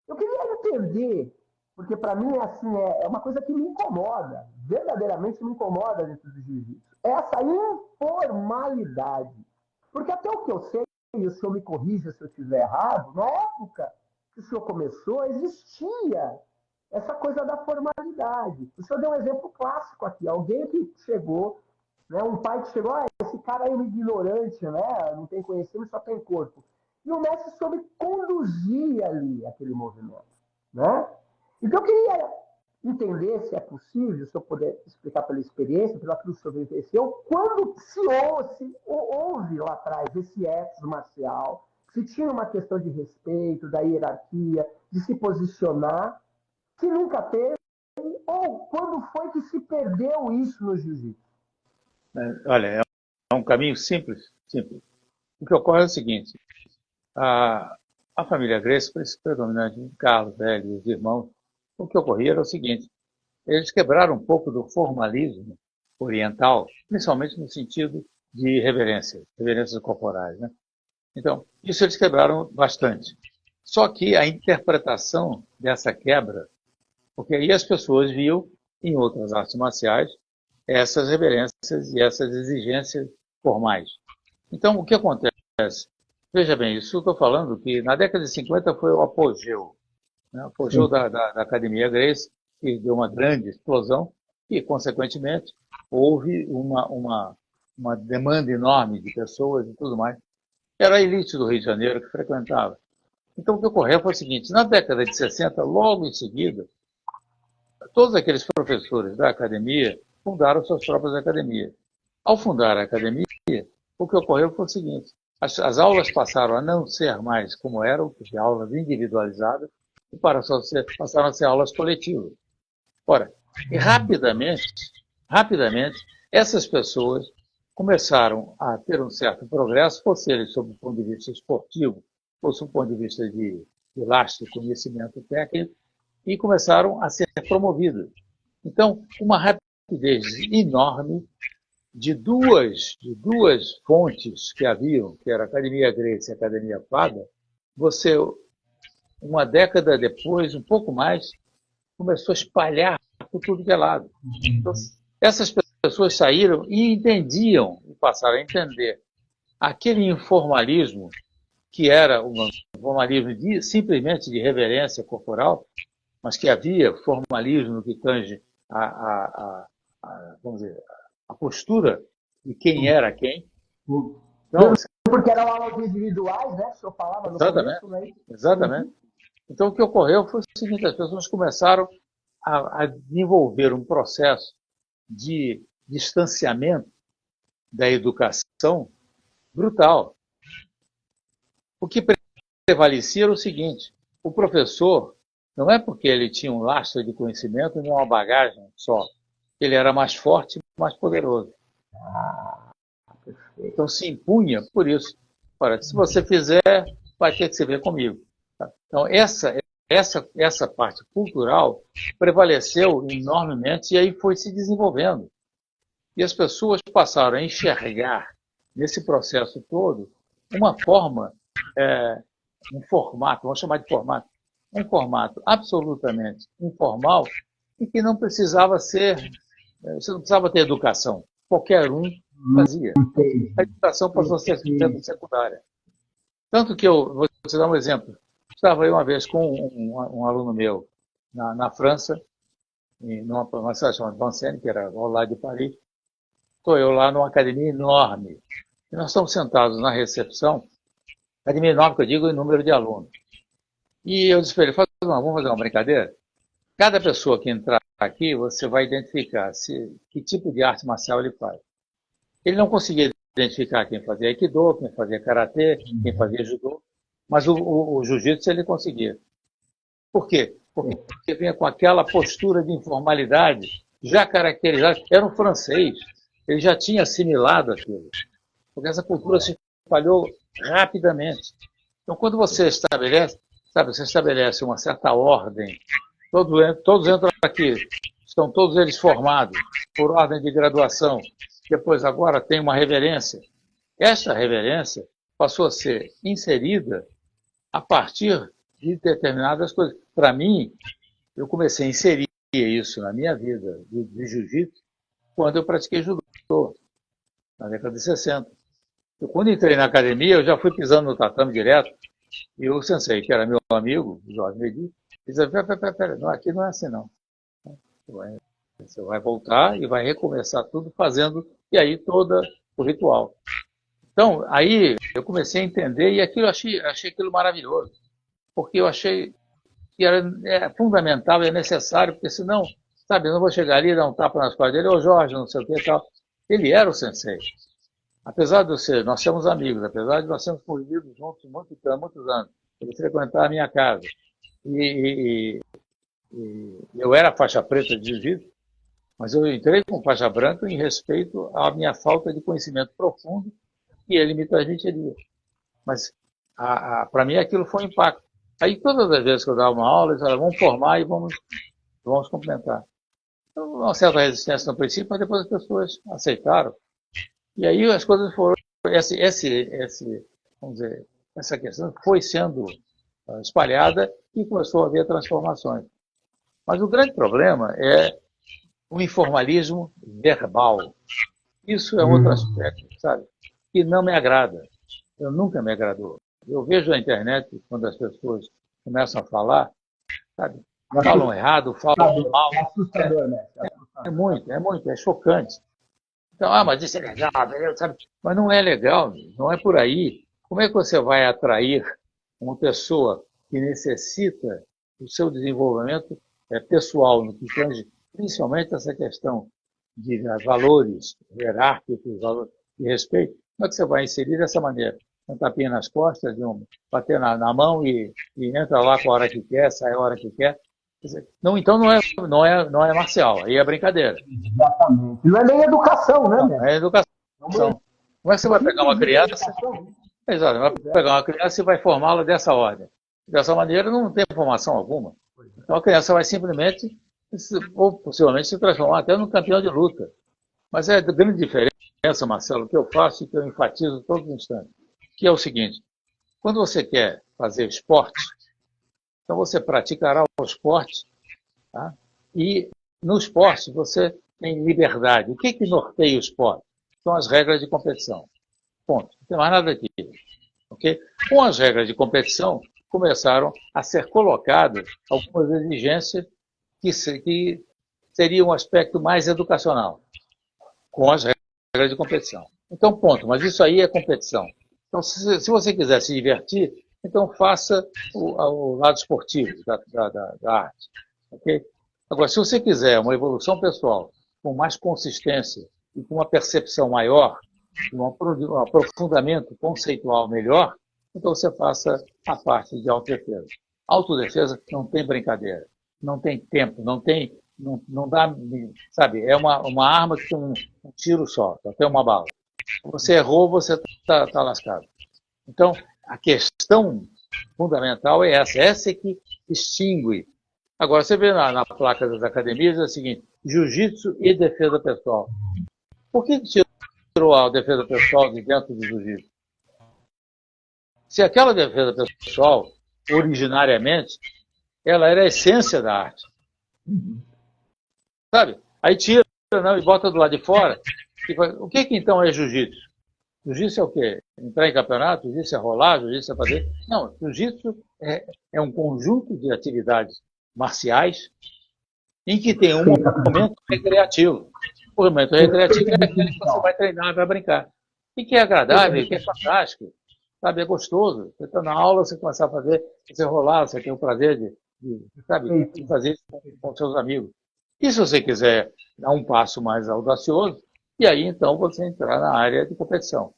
Eu queria entender, porque para mim assim, é uma coisa que me incomoda, verdadeiramente me incomoda dentro do jiu-jitsu. É essa informalidade. Porque até o que eu sei, e o senhor me corrija se eu estiver errado, na época que o senhor começou, existia essa coisa da formalidade. O senhor deu um exemplo clássico aqui, alguém que chegou, né, um pai que chegou, esse cara é um ignorante, né, não tem conhecimento, só tem corpo. E o mestre soube conduzir ali aquele movimento. Né? Então eu queria entender se é possível, se eu puder explicar pela experiência, pelo que o senhor vivenciou, quando se houve lá atrás esse ethos marcial, se tinha uma questão de respeito, da hierarquia, de se posicionar, se nunca teve, ou quando foi que se perdeu isso no jiu-jitsu? Olha, é um caminho simples, simples. O que ocorre é o seguinte, a família Gracie, predominante Carlos, Velho e os irmãos, o que ocorria era o seguinte, eles quebraram um pouco do formalismo oriental, principalmente no sentido de reverências corporais, né? Então, isso eles quebraram bastante. Só que a interpretação dessa quebra, porque aí as pessoas viam em outras artes marciais essas reverências e essas exigências formais. Então, o que acontece? Veja bem, isso eu estou falando que na década de 50 foi o apogeu, né? O apogeu da Academia Gracie, que deu uma grande explosão e, consequentemente, houve uma demanda enorme de pessoas e tudo mais. Era a elite do Rio de Janeiro que frequentava. Então, o que ocorreu foi o seguinte, na década de 60, logo em seguida, todos aqueles professores da academia fundaram suas próprias academias. Ao fundar a academia, o que ocorreu foi o seguinte, as aulas passaram a não ser mais como eram, de aulas individualizadas, e passaram a ser aulas coletivas. Ora, e rapidamente, essas pessoas começaram a ter um certo progresso, fosse ele sob o ponto de vista esportivo, ou sob o ponto de vista de lastro, conhecimento técnico, e começaram a ser promovidas. Então, uma rapidez enorme de duas fontes que haviam, que era a Academia Gracie e a Academia Pada, você, uma década depois, um pouco mais, começou a espalhar por tudo que é lado. Então, essas pessoas saíram e entendiam, e passaram a entender, aquele informalismo, que era um formalismo simplesmente de reverência corporal, mas que havia formalismo no que tange vamos dizer, a postura de quem era quem. Então, porque eram aulas individuais, né? O senhor falava no começo, né? Exatamente. Então, o que ocorreu foi o seguinte, as pessoas começaram a desenvolver um processo de distanciamento da educação brutal. O que prevalecia era o seguinte, o professor, não é porque ele tinha um lastro de conhecimento nem uma bagagem só, ele era mais forte e mais poderoso. Então se impunha por isso. Ora, se você fizer, vai ter que se ver comigo. Então essa parte cultural prevaleceu enormemente e aí foi se desenvolvendo. E as pessoas passaram a enxergar nesse processo todo uma forma, um formato, vamos chamar de formato, um formato absolutamente informal e que não precisava ser Você não precisava ter educação. Qualquer um fazia. A educação passou a ser secundária. Tanto que vou te dar um exemplo. Estava eu uma vez com um aluno meu na França, numa cidade chamada Vincennes, que era ao lado de Paris. Estou eu lá numa academia enorme. E nós estamos sentados na recepção, academia enorme que eu digo em número de alunos. E eu disse para ele, vamos fazer uma brincadeira? Cada pessoa que entrar aqui, você vai identificar que tipo de arte marcial ele faz. Ele não conseguia identificar quem fazia Aikido, quem fazia Karatê, quem fazia Judô, mas o Jiu-Jitsu ele conseguia. Por quê? Porque vinha com aquela postura de informalidade já caracterizada. Era um francês, ele já tinha assimilado aquilo. Porque essa cultura se espalhou rapidamente. Então, quando você estabelece uma certa ordem, todos entram aqui, estão todos eles formados por ordem de graduação, depois agora tem uma reverência. Essa reverência passou a ser inserida a partir de determinadas coisas. Para mim, eu comecei a inserir isso na minha vida de jiu-jitsu quando eu pratiquei judô, na década de 60. Quando entrei na academia, eu já fui pisando no tatame direto, e o sensei, que era meu amigo, Jorge Medi, disse, pera, não, aqui não é assim não. Você vai voltar e vai recomeçar tudo fazendo, e aí todo o ritual. Então, aí eu comecei a entender, e aquilo achei aquilo maravilhoso, porque eu achei que era fundamental e necessário, porque senão, sabe, eu não vou chegar ali e dar um tapa nas costas dele, ô Jorge, não sei o que e tal. Ele era o sensei. Apesar de nós somos amigos, apesar de nós sermos convividos juntos muitos anos, ele frequentava a minha casa. E eu era faixa preta de jiu-jitsu, mas eu entrei com faixa branca em respeito à minha falta de conhecimento profundo que ele me transmitiria. Mas, para mim, aquilo foi um impacto. Aí, todas as vezes que eu dava uma aula, eu dizia, vamos formar e vamos complementar. Então, uma certa resistência no princípio, mas depois as pessoas aceitaram. E aí as coisas foram... Vamos dizer, essa questão foi sendo espalhada e começou a haver transformações. Mas o grande problema é o informalismo verbal. Isso é outro aspecto, sabe? Que não me agrada. Eu nunca me agradou. Eu vejo na internet, quando as pessoas começam a falar, sabe? Falam errado, falam mal. É assustador, né? É chocante. Então, mas isso é legal, sabe? Mas não é legal, não é por aí. Como é que você vai atrair uma pessoa que necessita do seu desenvolvimento pessoal, no que tange principalmente essa questão de valores hierárquicos, valores de respeito? Como é que você vai inserir dessa maneira? Um tapinha nas costas, bater na mão e entra lá com a hora que quer, sai a hora que quer. Não, então não é marcial, aí é brincadeira. Exatamente. Não é nem educação, né? Não, é educação. Como é que você vai pegar uma criança? Exato, vai pegar uma criança e vai formá-la dessa ordem. Dessa maneira não tem formação alguma. Então a criança vai simplesmente, ou possivelmente, se transformar até num campeão de luta. Mas é de grande diferença, Marcelo, que eu faço e que eu enfatizo todos os instantes, que é o seguinte: quando você quer fazer esporte, então você praticará o esporte, tá? E no esporte você tem liberdade. O que norteia o esporte? São as regras de competição. Ponto. Não tem mais nada aqui. Okay? Com as regras de competição, começaram a ser colocadas algumas exigências que seriam um aspecto mais educacional, com as regras de competição. Então, ponto. Mas isso aí é competição. Então, se você quiser se divertir, então faça o lado esportivo da arte. Okay? Agora, se você quiser uma evolução pessoal com mais consistência e com uma percepção maior, um aprofundamento conceitual melhor, então você faça a parte de autodefesa. Autodefesa não tem brincadeira, não tem tempo, não dá, sabe, é uma arma que tem um tiro só, só tem uma bala. Você errou, você está lascado. Então, a questão fundamental é essa é que distingue. Agora, você vê na placa das academias, é o seguinte: jiu-jitsu e defesa pessoal. Por que tirou a defesa pessoal de dentro do jiu-jitsu? Se aquela defesa pessoal, originariamente, ela era a essência da arte. Sabe? Aí tira não, e bota do lado de fora. O que então é jiu-jitsu? Jiu-jitsu é o quê? Entrar em campeonato? Jiu-jitsu é rolar? Jiu-jitsu é fazer? Não, jiu-jitsu é um conjunto de atividades marciais em que tem um momento recreativo. O momento recreativo é aquele que você vai treinar, vai brincar. E que é agradável, que é fantástico, sabe? É gostoso. Você está na aula, você começar a fazer, você rolar, você tem o prazer de fazer isso com seus amigos. E se você quiser dar um passo mais audacioso, e aí então você entrar na área de competição.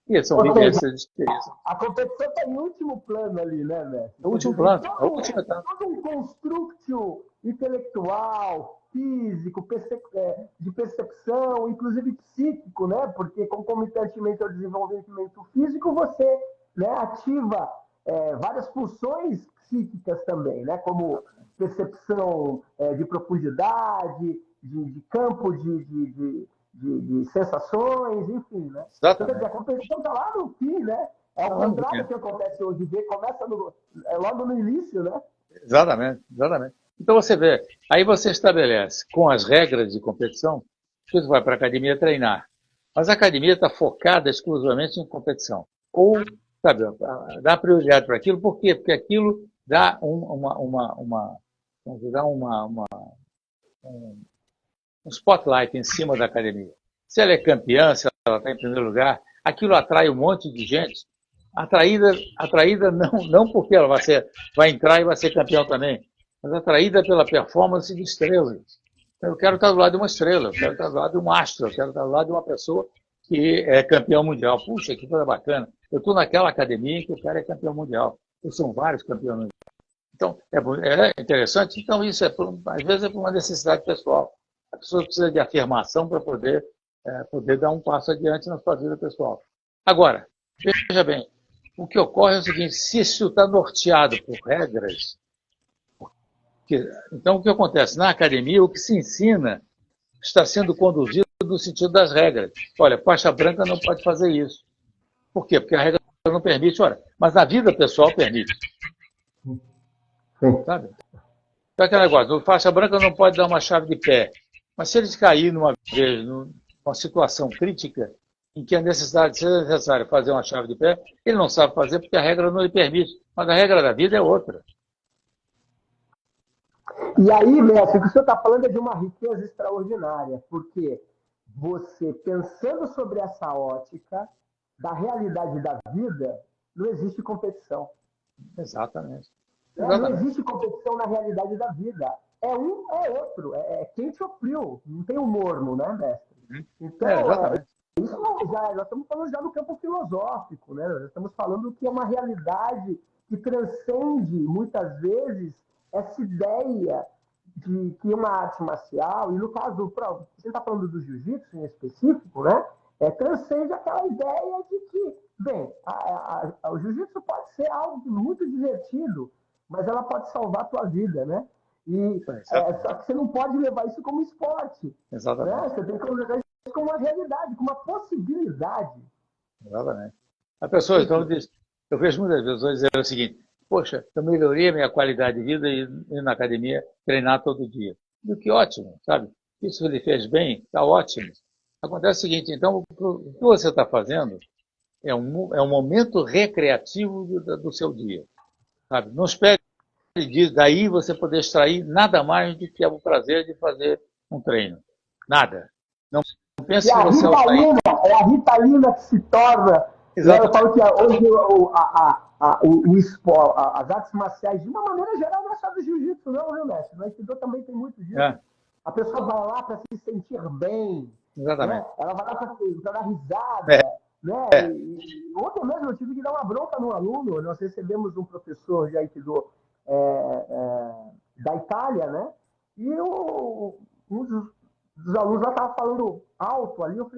E são vivências de experiência. A competição está em último plano ali, né, Mestre? É o último plano, a última etapa. Todo um construto intelectual, físico, de percepção, inclusive psíquico, né? Porque concomitantemente ao desenvolvimento físico, você, né, ativa várias funções psíquicas também, né? Como percepção de profundidade, de campo de sensações, enfim, né? Então, quer dizer, a competição está lá no fim, né? É o contrário que acontece hoje, começa logo no início, né? Exatamente, exatamente. Então você vê, aí você estabelece com as regras de competição, você vai para a academia treinar. Mas a academia está focada exclusivamente em competição. Ou, sabe, dá prioridade para aquilo, por quê? Porque aquilo dá um spotlight em cima da academia. Se ela é campeã, se ela está em primeiro lugar, aquilo atrai um monte de gente. Atraída não porque ela vai entrar e vai ser campeão também, mas atraída pela performance de estrelas. Eu quero estar do lado de uma estrela, eu quero estar do lado de um astro, eu quero estar do lado de uma pessoa que é campeão mundial. Puxa, que coisa bacana. Eu estou naquela academia em que o cara é campeão mundial. São vários campeões mundiais. Então, é interessante. Então, isso às vezes é por uma necessidade pessoal. A pessoa precisa de afirmação para poder dar um passo adiante na sua vida pessoal. Agora, veja bem, o que ocorre é o seguinte, se isso está norteado por regras, então o que acontece? Na academia, o que se ensina está sendo conduzido no sentido das regras. Olha, faixa branca não pode fazer isso. Por quê? Porque a regra não permite, olha, mas na vida pessoal permite. Sabe? Então aquele negócio, faixa branca não pode dar uma chave de pé. Mas se ele cair numa situação crítica, em que a necessidade seja necessário fazer uma chave de pé, ele não sabe fazer porque a regra não lhe permite. Mas a regra da vida é outra. E aí, mestre, o que o senhor está falando é de uma riqueza extraordinária, porque você, pensando sobre essa ótica da realidade da vida, não existe competição. Exatamente. Não existe competição na realidade da vida. É um, é outro. É quente ou frio. Não tem o morno, né, mestre? Então, isso nós estamos falando já no campo filosófico, né? Nós estamos falando que é uma realidade que transcende, muitas vezes, essa ideia de que uma arte marcial, e no caso, você está falando do jiu-jitsu em específico, né? Transcende aquela ideia de que, bem, o jiu-jitsu pode ser algo muito divertido, mas ela pode salvar a tua vida, né? Só que você não pode levar isso como esporte. Exatamente. Né? Você tem que levar isso como uma realidade, como uma possibilidade. Exatamente. A pessoa, então, diz, eu vejo muitas pessoas dizer o seguinte, poxa, eu melhorei a minha qualidade de vida e ir na academia treinar todo dia. E que ótimo, sabe? Isso lhe fez bem, está ótimo. Acontece o seguinte, então, o que você está fazendo é um momento recreativo do seu dia. Sabe? Não espere daí você poder extrair nada mais do que o prazer de fazer um treino. Nada. Não pense que você é a Ritalina que se torna. Exatamente. Eu falo que hoje o esporte, as artes marciais, de uma maneira geral, não é só do jiu-jitsu, não, viu, mestre? No Aikido também tem muito disso. A pessoa vai lá para se sentir bem. Exatamente. Né? Ela vai lá para dar risada. Né? E ontem mesmo eu tive que dar uma bronca no aluno. Nós recebemos um professor de Aikido da Itália, né? E um dos alunos lá estava falando alto ali. Eu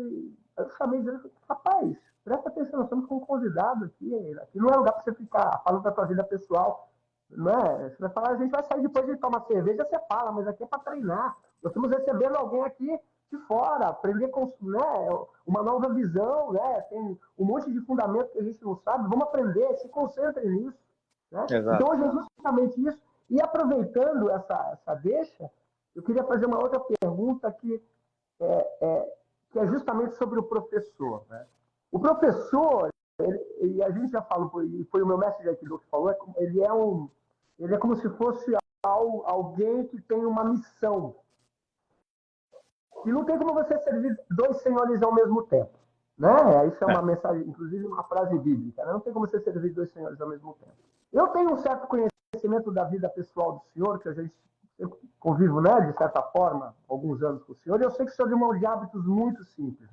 chamei ele e falei, rapaz, presta atenção, nós estamos com um convidado aqui. Aqui não é lugar para você ficar falando da sua vida pessoal. Né? Você vai falar, a gente vai sair depois de tomar cerveja, você fala, mas aqui é para treinar. Nós estamos recebendo alguém aqui de fora, aprender com, né, uma nova visão, né? Tem um monte de fundamento que a gente não sabe, vamos aprender, se concentre nisso. Né? Então, hoje é justamente isso. E aproveitando essa deixa, eu queria fazer uma outra pergunta que que é justamente sobre o professor, né? O professor, e a gente já falou, foi o meu mestre de Aikido que falou, ele é como se fosse alguém que tem uma missão. E não tem como você servir dois senhores ao mesmo tempo. Né? Isso é uma mensagem, inclusive uma frase bíblica. Né? Não tem como você servir dois senhores ao mesmo tempo. Eu tenho um certo conhecimento da vida pessoal do senhor, que a gente convivo, né, de certa forma, alguns anos com o senhor, e eu sei que o senhor tem mão de hábitos muito simples.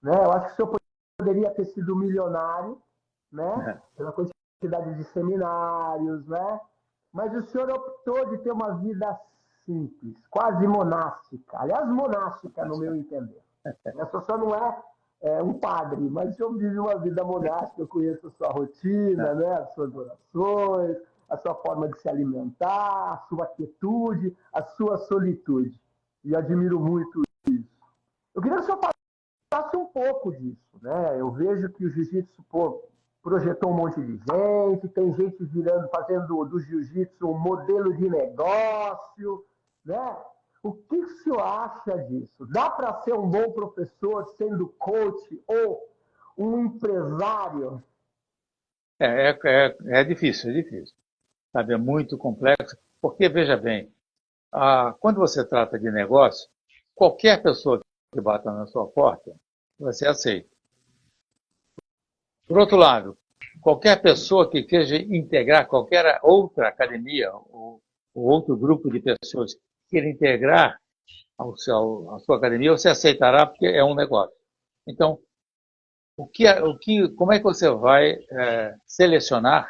Né? Eu acho que o senhor poderia ter sido milionário, né? Pela quantidade de seminários, né? Mas o senhor optou de ter uma vida simples, quase monástica. Aliás, monástica, no meu entender. O senhor não é um padre, mas o senhor vive uma vida monástica. Eu conheço a sua rotina, né? As suas orações, a sua forma de se alimentar, a sua quietude, a sua solitude. E admiro muito isso. Eu queria que o senhor falasse um pouco disso, né? Eu vejo que o jiu-jitsu projetou um monte de gente, tem gente fazendo do jiu-jitsu um modelo de negócio, né? O que o senhor acha disso? Dá para ser um bom professor sendo coach ou um empresário? É difícil, é difícil. Sabe? É muito complexo, porque, veja bem, quando você trata de negócio, qualquer pessoa que bata na sua porta, você aceita. Por outro lado, qualquer pessoa que queira integrar qualquer outra academia ou outro grupo de pessoas que queira integrar a sua academia, você aceitará porque é um negócio. Então, como é que você vai selecionar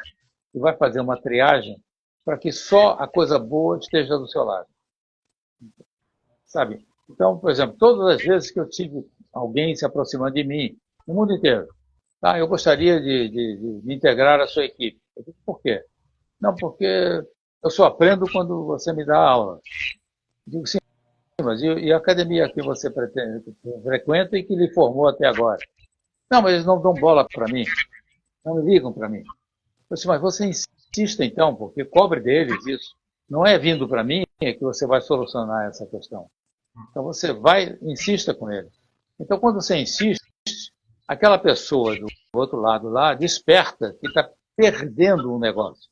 e vai fazer uma triagem para que só a coisa boa esteja do seu lado? Sabe? Então, por exemplo, todas as vezes que eu tive alguém se aproximando de mim, no mundo inteiro, eu gostaria de integrar a sua equipe. Eu digo, por quê? Não, porque eu só aprendo quando você me dá aula. Eu digo, sim, mas e a academia que você frequenta e que lhe formou até agora? Não, mas eles não dão bola para mim, não me ligam para mim. Eu disse, mas você insiste então, porque cobre deles isso. Não é vindo para mim que você vai solucionar essa questão. Então você insista com ele. Então quando você insiste, aquela pessoa do outro lado lá desperta que está perdendo um negócio.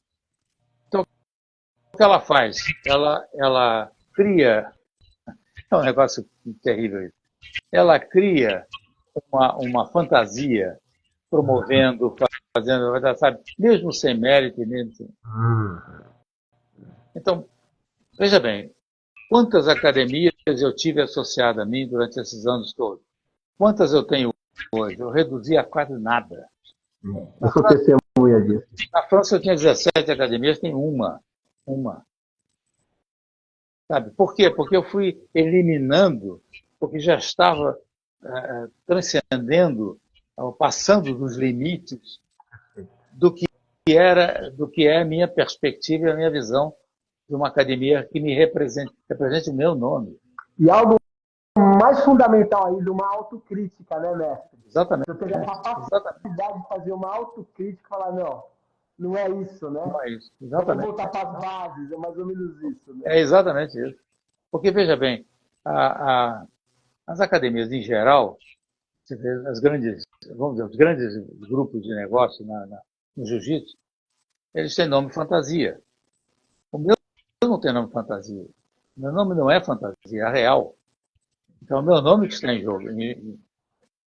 Então o que ela faz? Ela cria, é um negócio terrível isso. Ela cria uma fantasia promovendo, fazendo, sabe, mesmo sem mérito, mesmo sem... Então, veja bem, quantas academias eu tive associada a mim durante esses anos todos? Quantas eu tenho hoje? Eu reduzi a quase nada. Eu sou testemunha disso. Na França eu tinha 17 academias, tem uma. Sabe? Por quê? Porque eu fui eliminando, porque já estava transcendendo, passando dos limites do que é a minha perspectiva e a minha visão de uma academia que me represente o meu nome. E algo mais fundamental ainda, uma autocrítica, né, mestre? Exatamente. Você ter a capacidade de fazer uma autocrítica e falar, não é isso, né? Não é isso. Exatamente. Vamos voltar para as bases, é mais ou menos isso. Né? É exatamente isso. Porque, veja bem, as academias em geral, você vê os grandes grupos de negócio no jiu-jitsu, eles têm nome fantasia. O meu não tem nome fantasia. O meu nome não é fantasia, é real. Então, é o meu nome que está em jogo,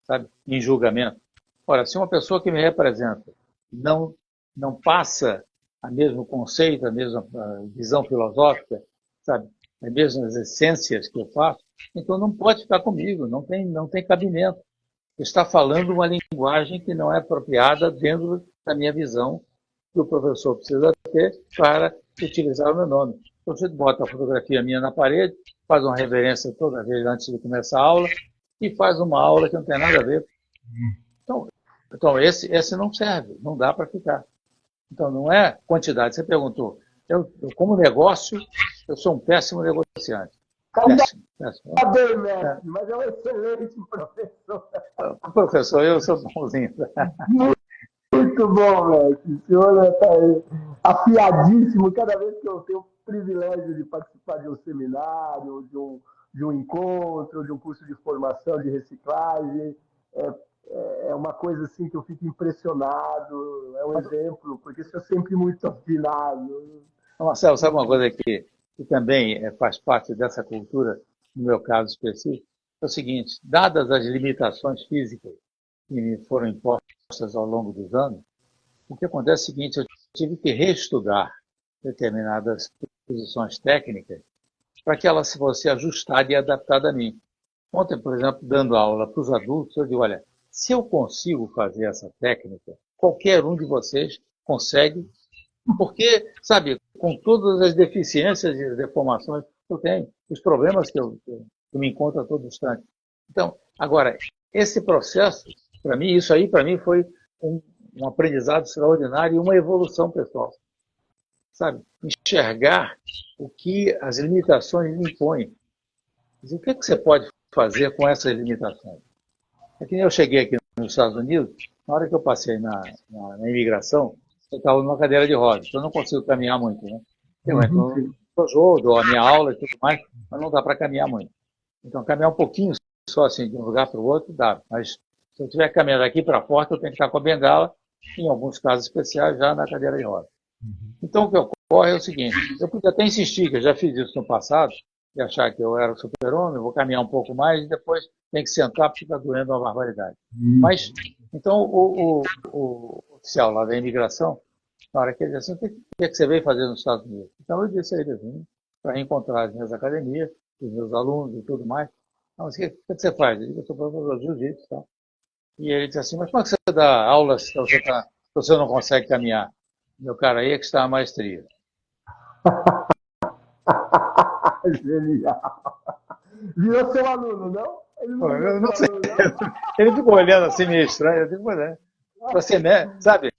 sabe, em julgamento. Ora, se uma pessoa que me representa não passa o mesmo conceito, a mesma visão filosófica, sabe, as mesmas essências que eu faço, então não pode ficar comigo, não tem cabimento. Está falando uma linguagem que não é apropriada dentro da minha visão que o professor precisa ter para utilizar o meu nome. Então, você bota a fotografia minha na parede, faz uma reverência toda vez antes de começar a aula e faz uma aula que não tem nada a ver. Então esse não serve, não dá para ficar. Então, não é quantidade. Você perguntou, eu como negócio, eu sou um péssimo negociante. Péssimo. Tá bem, mestre, mas é um excelente professor. Professor, eu sou bonzinho. Muito bom, mestre. O senhor está afiadíssimo. Cada vez que eu tenho o privilégio de participar de um seminário, de de um encontro, de um curso de formação, de reciclagem. É uma coisa assim que eu fico impressionado, é um exemplo, porque isso é sempre muito afinado. Marcelo, sabe uma coisa que também faz parte dessa cultura, no meu caso específico? É o seguinte, dadas as limitações físicas que me foram impostas ao longo dos anos, o que acontece é o seguinte, eu tive que reestudar determinadas posições técnicas para que ela se fosse ajustada e adaptada a mim. Ontem, por exemplo, dando aula para os adultos, eu digo, olha, se eu consigo fazer essa técnica, qualquer um de vocês consegue, porque, sabe, com todas as deficiências e deformações que eu tenho, os problemas que eu me encontro a todo instante. Então, agora, esse processo, para mim, isso aí para mim foi um aprendizado extraordinário e uma evolução pessoal. Sabe, enxergar o que as limitações me impõem. Dizer, o que, é que você pode fazer com essas limitações? É que nem eu cheguei aqui nos Estados Unidos, na hora que eu passei na imigração, eu estava numa cadeira de rodas, então eu não consigo caminhar muito, né? Eu entro no jogo, dou a minha aula e tudo mais, mas não dá para caminhar muito. Então, caminhar um pouquinho só assim, de um lugar para o outro, dá. Mas se eu estiver caminhando daqui para a porta, eu tenho que estar com a bengala, em alguns casos especiais, já na cadeira de rodas. Então, o que ocorre é o seguinte, eu podia até insistir, que eu já fiz isso no passado, e achar que eu era o super-homem, vou caminhar um pouco mais e depois tem que sentar porque está doendo uma barbaridade. Mas, então, o oficial lá da imigração, na hora que ele disse assim, o que você veio fazer nos Estados Unidos? Então, eu disse a ele assim, para encontrar as minhas academias, os meus alunos e tudo mais. Então, assim, o que você faz? Eu digo, eu sou professor de jiu-jitsu e tal. E ele disse assim, mas como é que você dá aulas se você não consegue caminhar? Meu cara, aí é que está a maestria. Genial. Virou seu aluno, não? Ele não Eu virou não seu sei. aluno, não? Ele ficou olhando assim meio estranho. Eu digo, né? Você, né? Sabe?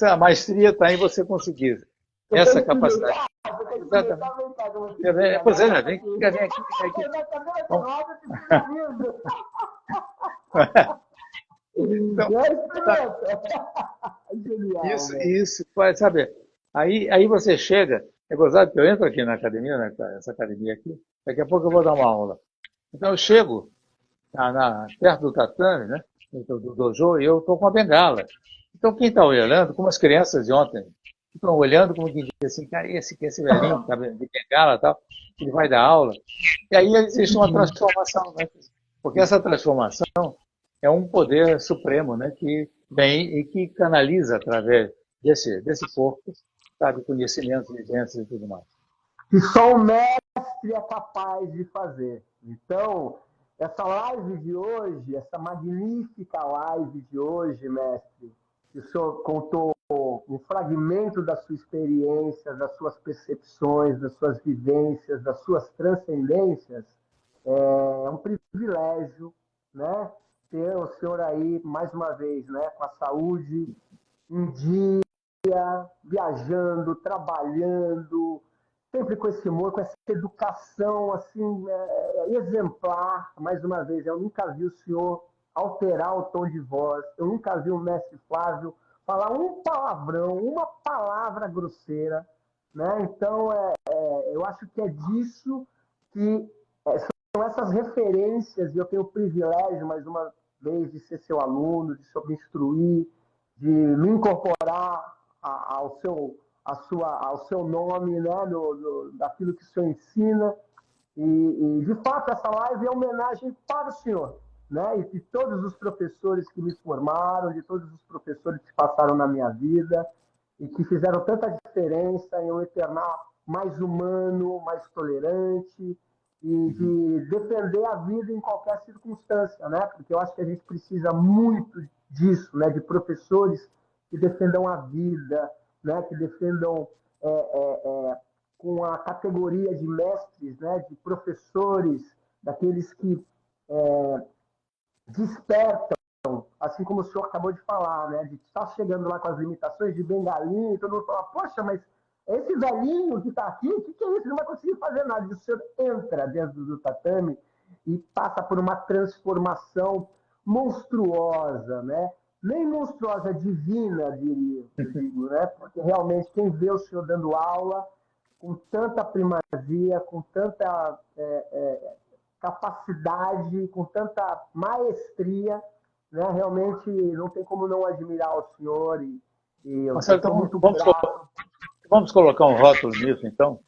A maestria está em você conseguir essa capacidade. Você tem que Exatamente. experimentar, vem cá, que eu vou te ensinar. Pois é, né? Vem aqui, vem aqui. Você vai cadeira de Bom, roda e fica rindo. então, Não experimenta. Genial, velho. isso, sabe? Aí você chega, é gozado que eu entro aqui na academia, né? Essa academia aqui, daqui a pouco eu vou dar uma aula. Então eu chego perto do tatame, né? Do dojo, e eu estou com a bengala. Então quem está olhando, como as crianças de ontem, estão olhando como quem diz assim, cara, esse velhinho que tá de bengala e tal, ele vai dar aula. E aí existe uma transformação, né? Porque essa transformação é um poder supremo, né? Que vem e que canaliza através desse corpo, sabe, conhecimentos, vivências e tudo mais. Que só o mestre é capaz de fazer. Então, essa live de hoje, essa magnífica live de hoje, mestre, que o senhor contou um fragmento da sua experiência, das suas percepções, das suas vivências, das suas transcendências, é um privilégio, né? Ter o senhor aí, mais uma vez, né, com a saúde em dia, viajando, trabalhando, sempre com esse humor, com essa educação assim, exemplar. Mais uma vez, eu nunca vi o senhor alterar o tom de voz, eu nunca vi o mestre Flávio falar um palavrão, uma palavra grosseira, né? Então, eu acho que é disso que são essas referências, e eu tenho o privilégio, mais uma vez, de ser seu aluno, de me instruir, de me incorporar ao seu nome, né, daquilo que o senhor ensina. De fato, essa live é uma homenagem para o senhor, né, e de todos os professores que me formaram, de todos os professores que passaram na minha vida e que fizeram tanta diferença em eu me tornar mais humano, mais tolerante e de defender a vida em qualquer circunstância, né? Porque eu acho que a gente precisa muito disso, né? De professores que defendam a vida, né? Que defendam com a categoria de mestres, né? De professores, daqueles que despertam, assim como o senhor acabou de falar, né? De estar chegando lá com as limitações de bengalinha e todo mundo fala, poxa, mas esse velhinho que está aqui, o que é isso? Ele não vai conseguir fazer nada. E o senhor entra dentro do tatame e passa por uma transformação monstruosa, né? Nem monstruosa, divina, diria, eu digo, né? Porque realmente quem vê o senhor dando aula com tanta primazia, com tanta capacidade, com tanta maestria, né? Realmente não tem como não admirar o senhor e eu Marcelo, sou então muito grato. vamos colocar um rótulo nisso, então.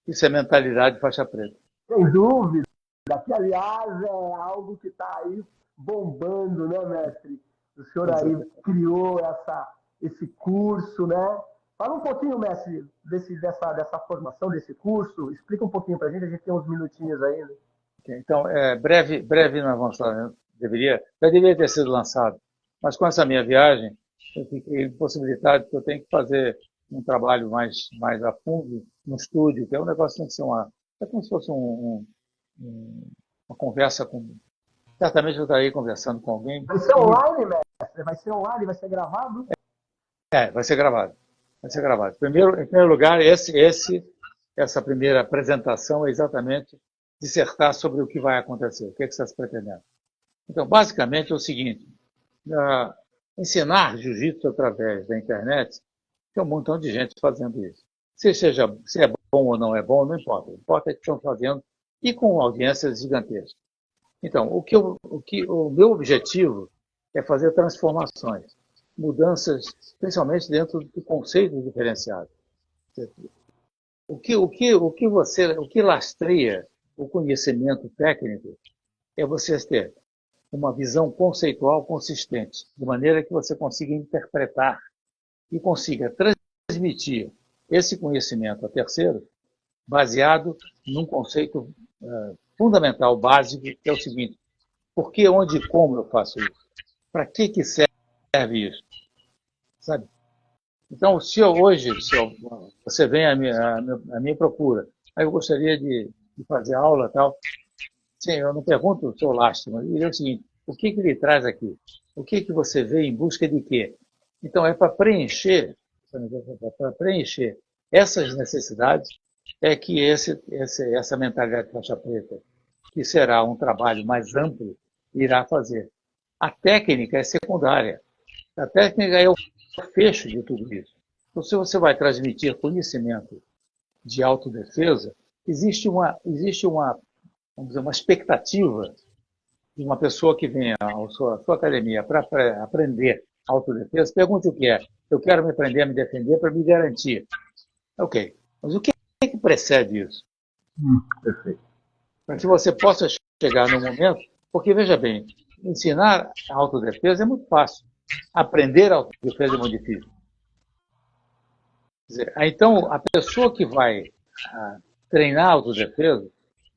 Isso é mentalidade faixa preta. Sem dúvida, que aliás é algo que está aí bombando, né, mestre? O senhor aí criou esse curso, né? Fala um pouquinho, mestre, dessa formação, desse curso. Explica um pouquinho para a gente tem uns minutinhos ainda. Então, breve não avançar, né? Já deveria ter sido lançado. Mas com essa minha viagem, eu fiquei impossibilitado, porque eu tenho que fazer um trabalho mais a fundo no estúdio, que é um negócio que tem que ser é como se fosse uma conversa com. Certamente eu estarei conversando com alguém. Vai ser online, mestre? Vai ser online? Vai ser gravado? Vai ser gravado. Vai ser gravado. Em primeiro lugar, essa primeira apresentação é exatamente dissertar sobre o que vai acontecer, o que você está pretendendo. Então, basicamente é o seguinte, ensinar jiu-jitsu através da internet, tem um montão de gente fazendo isso. Se é bom ou não é bom, não importa. O que importa é que estão fazendo e com audiências gigantescas. Então, o meu objetivo é fazer transformações, mudanças, principalmente dentro do conceito diferenciado. O que lastreia o conhecimento técnico é você ter uma visão conceitual consistente, de maneira que você consiga interpretar e consiga transmitir esse conhecimento a terceiros, baseado num conceito fundamental, básico, que é o seguinte: por que, onde e como eu faço isso? Para que serve isso? Sabe? Então, você vem à minha procura, aí eu gostaria de fazer aula e tal, sim, eu não pergunto o seu lastro, mas é o seguinte: o que lhe traz aqui? O que você vê em busca de quê? Então, é para preencher essas necessidades, é que essa mentalidade faixa preta, que será um trabalho mais amplo, irá fazer. A técnica é secundária. A técnica é o fecho de tudo isso. Então, se você vai transmitir conhecimento de autodefesa, existe uma vamos dizer, uma expectativa de uma pessoa que vem à sua academia para aprender autodefesa. Pergunte o que é. Eu quero me aprender a me defender para me garantir. Ok. Mas o que precede isso? Perfeito. Para que você possa chegar no momento, porque veja bem, ensinar a autodefesa é muito fácil. Aprender a autodefesa é muito difícil. Quer dizer, então, a pessoa que vai treinar a autodefesa,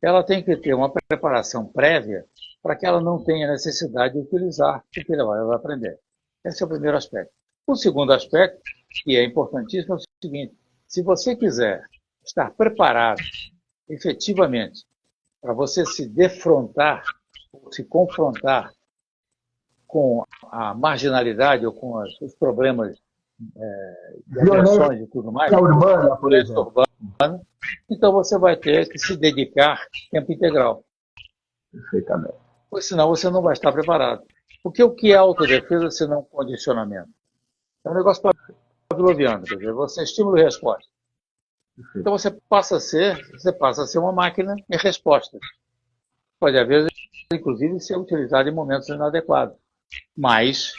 ela tem que ter uma preparação prévia para que ela não tenha necessidade de utilizar o que ela vai aprender. Esse é o primeiro aspecto. O segundo aspecto, que é importantíssimo, é o seguinte: se você quiser estar preparado efetivamente para você se defrontar, se confrontar com a marginalidade ou com os problemas de agressões e tudo mais, urbana, por violência exemplo. urbana, então você vai ter que se dedicar tempo integral. Perfeitamente. Porque senão você não vai estar preparado. Porque o que é autodefesa se não condicionamento? É um negócio pavloviano, quer dizer, você estímulo e resposta. Então você passa a ser uma máquina de respostas. Pode haver, inclusive, ser utilizado em momentos inadequados. Mas,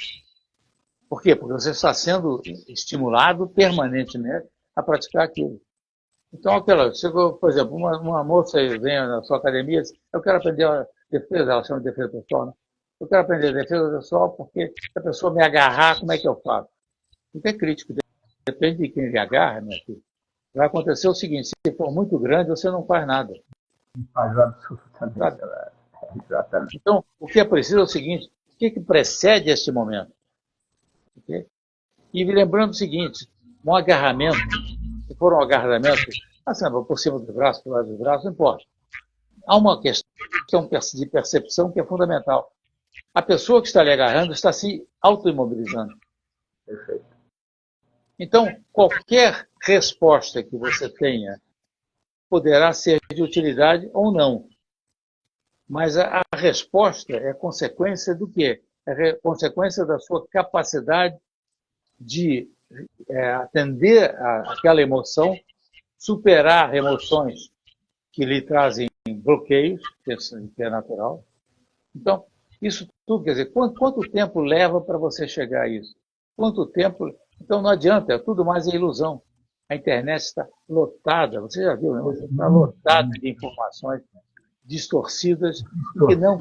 por quê? Porque você está sendo estimulado permanentemente a praticar aquilo. Então, por exemplo, uma moça vem na sua academia e diz: eu quero aprender a defesa, ela chama de defesa pessoal, né? Eu quero aprender a defesa pessoal porque se a pessoa me agarrar, como é que eu faço? Não é crítico, depende de quem lhe agarra, minha filha. Vai acontecer o seguinte: se for muito grande, você não faz nada. Não faz absolutamente nada. Exatamente. Então, o que é preciso é o seguinte: o que precede este momento? Okay? E lembrando o seguinte: um agarramento, se for um agarramento, assim, por cima do braço, por lado do braço, não importa. Há uma questão de percepção que é fundamental. A pessoa que está lhe agarrando está se autoimobilizando. Perfeito. Então, qualquer resposta que você tenha poderá ser de utilidade ou não. Mas a resposta é consequência do quê? É consequência da sua capacidade de atender àquela emoção, superar emoções que lhe trazem bloqueios, que é natural. Então, isso tudo, quer dizer, quanto tempo leva para você chegar a isso? Quanto tempo? Então não adianta, é tudo mais é ilusão. A internet está lotada, você já viu, né? Está lotada de informações distorcidas e que não.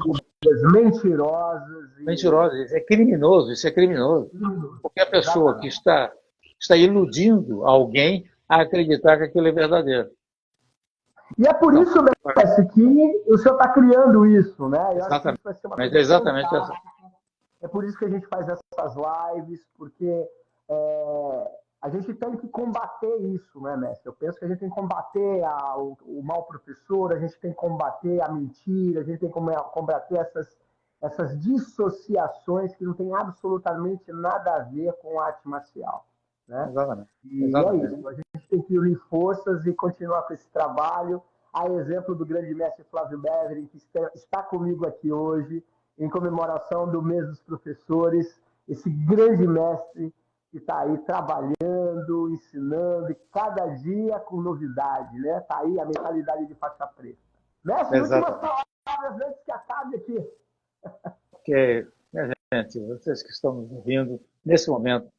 Mentirosas. Mentirosas, isso é criminoso, isso é criminoso. Porque a pessoa que está iludindo alguém a acreditar que aquilo é verdadeiro. E é por isso, Mestre, que o senhor está criando isso, né? Eu acho que isso vai ser uma coisa exatamente essa. É por isso que a gente faz essas lives, porque a gente tem que combater isso, né, mestre? Eu penso que a gente tem que combater o mau professor, a gente tem que combater a mentira, a gente tem que combater essas dissociações que não tem absolutamente nada a ver com a arte marcial. Né? Exatamente. E é isso, a gente tem que unir forças e continuar com esse trabalho. A exemplo do grande mestre Flávio Beveren, que está comigo aqui hoje, em comemoração do mês dos professores, esse grande mestre que está aí trabalhando, ensinando, e cada dia com novidade, né? Está aí a mentalidade de faixa preta. Mestre, últimas palavras antes que acabe aqui. Ok, minha gente, vocês que estão nos ouvindo, nesse momento,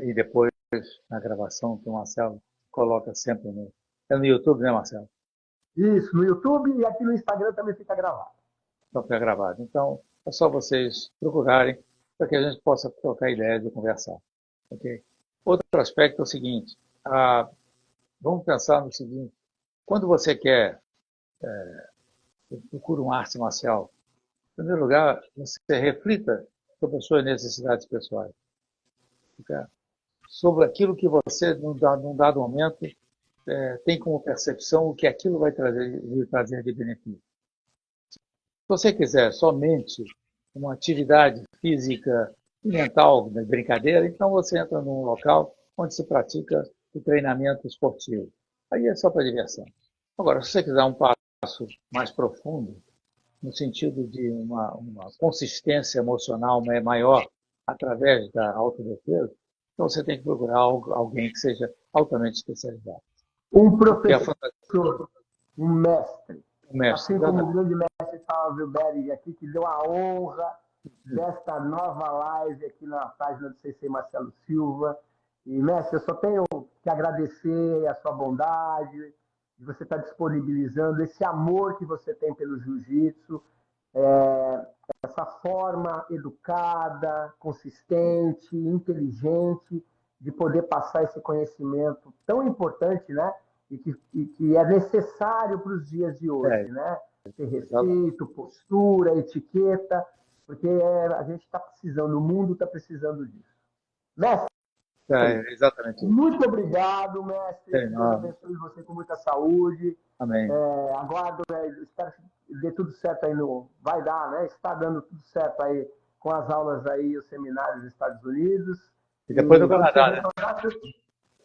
e depois na gravação que o Marcelo coloca sempre no YouTube, né, Marcelo? Isso, no YouTube e aqui no Instagram também fica gravado. Então, fica gravado. Então, é só vocês procurarem para que a gente possa trocar ideias e conversar. Okay? Outro aspecto é o seguinte, vamos pensar no seguinte, quando você procura uma arte marcial, em primeiro lugar, você reflita sobre as suas necessidades pessoais. Okay? Sobre aquilo que você, num dado momento, tem como percepção o que aquilo vai trazer de benefício. Se você quiser somente uma atividade física e mental, de brincadeira, então você entra num local onde se pratica o treinamento esportivo. Aí é só para diversão. Agora, se você quiser um passo mais profundo, no sentido de uma consistência emocional maior através da autodefesa, então você tem que procurar alguém que seja altamente especializado. Um professor, um mestre. Assim como o grande mestre Flávio Beveren aqui, que deu a honra desta nova live aqui na página do Sensei Marcelo Silva. E, mestre, eu só tenho que agradecer a sua bondade, de você estar disponibilizando esse amor que você tem pelo jiu-jitsu, essa forma educada, consistente, inteligente de poder passar esse conhecimento tão importante, né? E que é necessário para os dias de hoje, né? Ter respeito, postura, etiqueta, porque a gente está precisando, o mundo está precisando disso. Mestre, exatamente. Muito obrigado, mestre. Deus abençoe você com muita saúde. Amém. Aguardo, espero que dê tudo certo aí vai dar, né? Está dando tudo certo aí com as aulas aí, os seminários dos Estados Unidos. E depois do Canadá, né?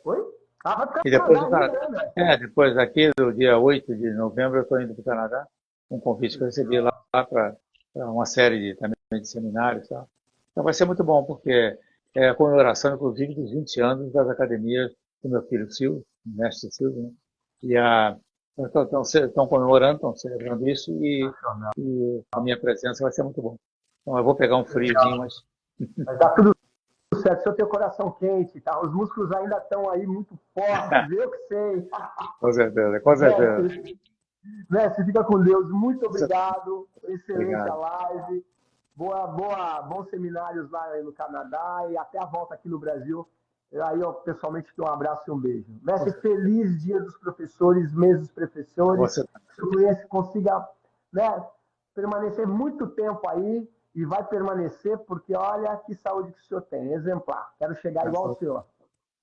Oi? Vai para o Canadá do Canadá. Né? Depois aqui, do dia 8 de novembro, eu estou indo para o Canadá. Um convite que eu recebi lá para uma série também de seminários. Tá? Então vai ser muito bom, porque é a comemoração, inclusive, dos 20 anos das academias do meu filho Silvio, mestre Silvio, né? E estão comemorando, estão celebrando isso e a minha presença vai ser muito bom. Então eu vou pegar um friozinho, mas... Vai dar tudo certo, se eu tenho coração quente, tá? Os músculos ainda estão aí muito fortes, eu que sei. Com certeza, com certeza. Mestre, fica com Deus. Muito obrigado. Excelente a live. Bons seminários lá no Canadá e até a volta aqui no Brasil. Aí eu pessoalmente te dou um abraço e um beijo. Mestre, feliz Dia dos Professores, mês dos professores. Que você consiga, né, permanecer muito tempo aí e vai permanecer, porque olha que saúde que o senhor tem, exemplar. Quero chegar igual ao senhor.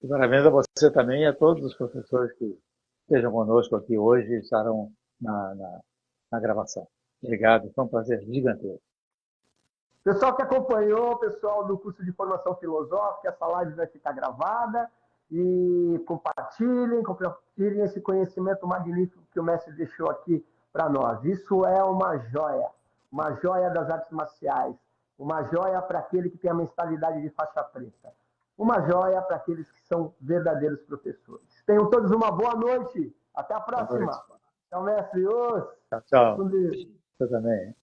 E parabéns a você também e a todos os professores que estejam conosco aqui hoje e estarão na gravação. Obrigado, foi um prazer gigantesco. Pessoal que acompanhou, pessoal do curso de formação filosófica, essa live vai ficar gravada e compartilhem esse conhecimento magnífico que o mestre deixou aqui para nós. Isso é uma joia das artes marciais, uma joia para aquele que tem a mentalidade de faixa preta, uma joia para aqueles que são verdadeiros professores. Tenham todos uma boa noite. Até a próxima. Tchau, mestre. Ô, Tchau, tchau. com Deus. Você também.